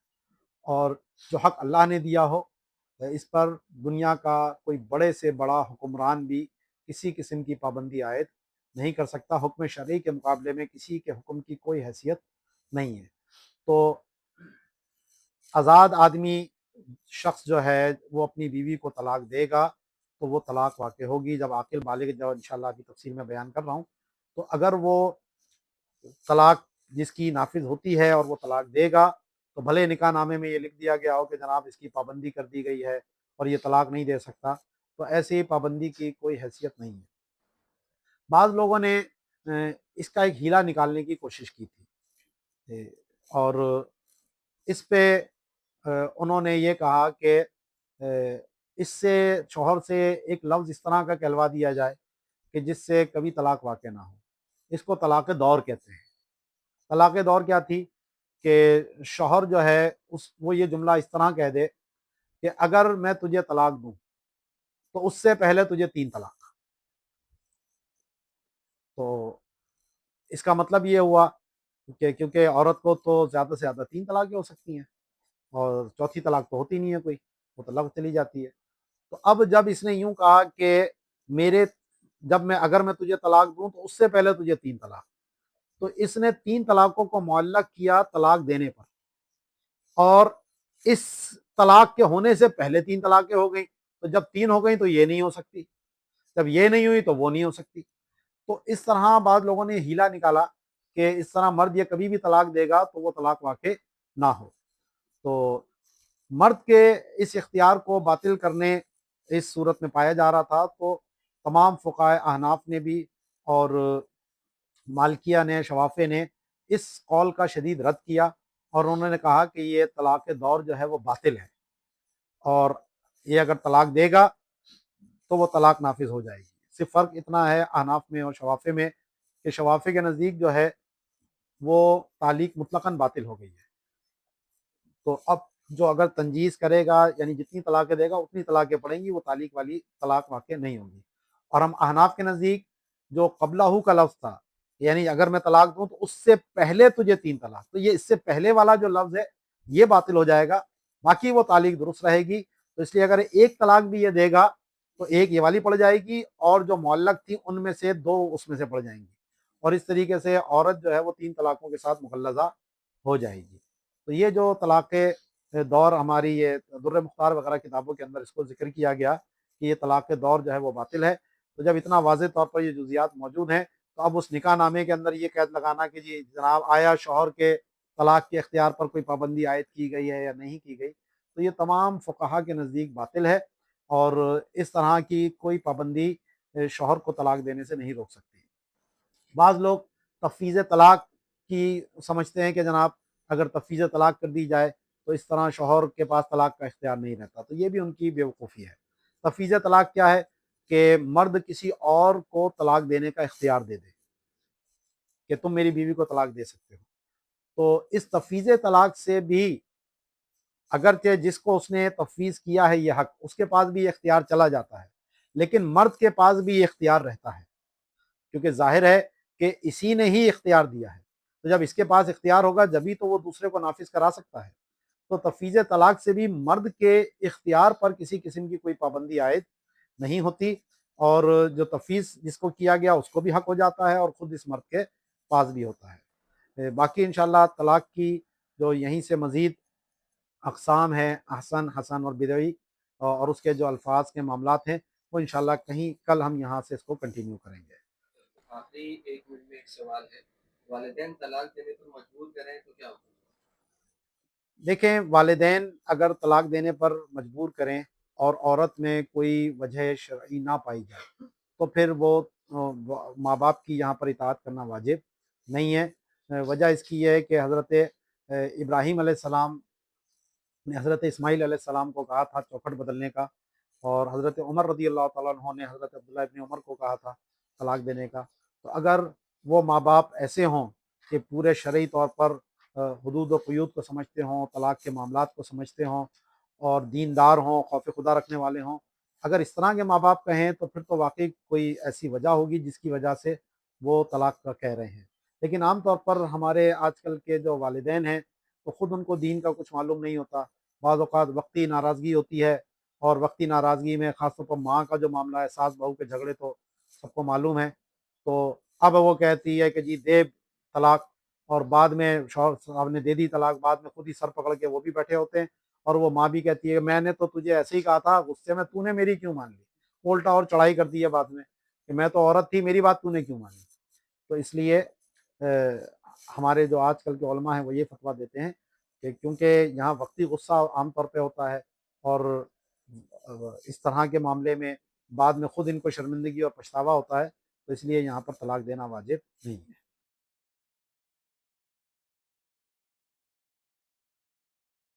اور جو حق اللہ نے دیا ہو اس پر دنیا کا کوئی بڑے سے بڑا حکمران بھی کسی قسم کی پابندی عائد نہیں کر سکتا۔ حکم شرعی کے مقابلے میں کسی کے حکم کی کوئی حیثیت نہیں ہے۔ تو آزاد آدمی شخص جو ہے وہ اپنی بیوی کو طلاق دے گا تو وہ طلاق واقع ہوگی جب عاقل بالغ، جو انشاءاللہ ابھی تفصیل میں بیان کر رہا ہوں۔ تو اگر وہ طلاق جس کی نافذ ہوتی ہے اور وہ طلاق دے گا تو بھلے نکاح نامے میں یہ لکھ دیا گیا ہو کہ جناب اس کی پابندی کر دی گئی ہے اور یہ طلاق نہیں دے سکتا، تو ایسی پابندی کی کوئی حیثیت نہیں ہے۔ بعض لوگوں نے اس کا ایک ہیلا نکالنے کی کوشش کی تھی، اور اس پہ انہوں نے یہ کہا کہ اس سے شوہر سے ایک لفظ اس طرح کا کہلوا دیا جائے کہ جس سے کبھی طلاق واقع نہ ہو۔ اس کو طلاق دور کہتے ہیں۔ طلاق دور کیا تھی کہ شوہر جو ہے وہ یہ جملہ اس طرح کہہ دے کہ اگر میں تجھے طلاق دوں تو اس سے پہلے تجھے 3 طلاق۔ تو اس کا مطلب یہ ہوا کہ کیونکہ عورت کو تو زیادہ سے زیادہ 3 طلاقیں ہو سکتی ہیں، اور چوتھی طلاق تو ہوتی نہیں ہے کوئی، وہ تو لغو چلی جاتی ہے۔ تو اب جب اس نے یوں کہا کہ میرے اگر میں تجھے طلاق دوں تو اس سے پہلے تجھے 3 طلاق، تو اس نے 3 طلاقوں کو معلق کیا طلاق دینے پر، اور اس طلاق کے ہونے سے پہلے 3 طلاقیں ہو گئیں، تو جب 3 ہو گئیں تو یہ نہیں ہو سکتی، جب یہ نہیں ہوئی تو وہ نہیں ہو سکتی۔ تو اس طرح بعض لوگوں نے ہیلا نکالا کہ اس طرح مرد یہ کبھی بھی طلاق دے گا تو وہ طلاق واقع نہ ہو۔ تو مرد کے اس اختیار کو باطل کرنے اس صورت میں پایا جا رہا تھا، تو تمام فقہائے احناف نے بھی اور مالکیہ نے، شوافے نے اس قول کا شدید رد کیا، اور انہوں نے کہا کہ یہ طلاق دور جو ہے وہ باطل ہے، اور یہ اگر طلاق دے گا تو وہ طلاق نافذ ہو جائے گی۔ صرف فرق اتنا ہے احناف میں اور شوافے میں کہ شوافے کے نزدیک جو ہے وہ تعلیق مطلقاً باطل ہو گئی ہے۔ تو اب جو اگر تنجیز کرے گا یعنی جتنی طلاقیں دے گا اتنی طلاقیں پڑیں گی، وہ تعلیق والی طلاق واقع نہیں ہوگی۔ اور ہم احناف کے نزدیک جو قبلہ کا لفظ تھا، یعنی اگر میں طلاق دوں تو اس سے پہلے تجھے 3 طلاق، تو یہ اس سے پہلے والا جو لفظ ہے یہ باطل ہو جائے گا، باقی وہ تعلیق درست رہے گی۔ تو اس لیے اگر ایک طلاق بھی یہ دے گا تو ایک یہ والی پڑ جائے گی، اور جو معلق تھی ان میں سے 2 اس میں سے پڑ جائیں گی، اور اس طریقے سے عورت جو ہے وہ 3 طلاقوں کے ساتھ مغلظہ ہو جائے گی۔ تو یہ جو طلاق دور ہماری یہ در مختار وغیرہ کتابوں کے اندر اس کو ذکر کیا گیا کہ یہ طلاق دور جو ہے وہ باطل ہے، تو جب اتنا واضح طور پر یہ جزیات موجود ہیں تو اب اس نکاح نامے کے اندر یہ قید لگانا کہ جی جناب آیا شوہر کے طلاق کے اختیار پر کوئی پابندی عائد کی گئی ہے یا نہیں کی گئی، تو یہ تمام فقہا کے نزدیک باطل ہے، اور اس طرح کی کوئی پابندی شوہر کو طلاق دینے سے نہیں روک سکتی۔ بعض لوگ تفویض طلاق کی سمجھتے ہیں کہ جناب اگر تفویض طلاق کر دی جائے تو اس طرح شوہر کے پاس طلاق کا اختیار نہیں رہتا، تو یہ بھی ان کی بیوقوفی ہے۔ تفویض طلاق کیا ہے کہ مرد کسی اور کو طلاق دینے کا اختیار دے دے کہ تم میری بیوی کو طلاق دے سکتے ہو۔ تو اس تفویض طلاق سے بھی اگرچہ جس کو اس نے تفویض کیا ہے یہ حق، اس کے پاس بھی یہ اختیار چلا جاتا ہے، لیکن مرد کے پاس بھی یہ اختیار رہتا ہے، کیونکہ ظاہر ہے کہ اسی نے ہی اختیار دیا ہے، تو جب اس کے پاس اختیار ہوگا جبھی تو وہ دوسرے کو نافذ کرا سکتا ہے۔ تو تفویض طلاق سے بھی مرد کے اختیار پر کسی قسم کی کوئی پابندی عائد نہیں ہوتی، اور جو تفویض جس کو کیا گیا اس کو بھی حق ہو جاتا ہے اور خود اس مرد کے پاس بھی ہوتا ہے۔ باقی انشاءاللہ طلاق کی جو یہیں سے مزید اقسام ہیں، احسن، حسن اور بدعی، اور اس کے جو الفاظ کے معاملات ہیں، وہ انشاءاللہ کہیں کل ہم یہاں سے اس کو کنٹینیو کریں گے۔ آخری 1 منٹ میں ایک سوال ہے، والدین طلاق دینے پر مجبور کریں تو کیا ہوگا؟ دیکھیں والدین اگر طلاق دینے پر مجبور کریں اور عورت میں کوئی وجہ شرعی نہ پائی جائے تو پھر وہ ماں باپ کی یہاں پر اطاعت کرنا واجب نہیں ہے۔ وجہ اس کی یہ ہے کہ حضرت ابراہیم علیہ السلام نے حضرت اسماعیل علیہ السلام کو کہا تھا چوکھٹ بدلنے کا، اور حضرت عمر رضی اللہ تعالیٰ عنہ نے حضرت عبداللہ ابن عمر کو کہا تھا طلاق دینے کا۔ تو اگر وہ ماں باپ ایسے ہوں کہ پورے شرعی طور پر حدود و قیود کو سمجھتے ہوں، طلاق کے معاملات کو سمجھتے ہوں اور دیندار ہوں، خوف خدا رکھنے والے ہوں، اگر اس طرح کے ماں باپ کہیں تو پھر تو واقعی کوئی ایسی وجہ ہوگی جس کی وجہ سے وہ طلاق کا کہہ رہے ہیں۔ لیکن عام طور پر ہمارے آج کل کے جو والدین ہیں تو خود ان کو دین کا کچھ معلوم نہیں ہوتا، بعض اوقات وقتی ناراضگی ہوتی ہے، اور وقتی ناراضگی میں خاص طور پر ماں کا جو معاملہ ہے، ساس بہو کے جھگڑے تو سب کو معلوم ہے، تو اب وہ کہتی ہے کہ جی دے طلاق، اور بعد میں شوہر صاحب نے دے دی طلاق، بعد میں خود ہی سر پکڑ کے وہ بھی بیٹھے ہوتے ہیں، اور وہ ماں بھی کہتی ہے کہ میں نے تو تجھے ایسے ہی کہا تھا غصے میں، تو نے میری کیوں مان لی، الٹا اور چڑھائی کر دی ہے بعد میں کہ میں تو عورت تھی، میری بات تو نے کیوں مانی۔ تو اس لیے ہمارے جو آج کل کے علماء ہیں وہ یہ فتویٰ دیتے ہیں کہ کیونکہ یہاں وقتی غصہ عام طور پہ ہوتا ہے، اور اس طرح کے معاملے میں بعد میں خود ان کو شرمندگی اور پچھتاوا ہوتا ہے، تو اس لیے یہاں پر طلاق دینا واجب نہیں ہے۔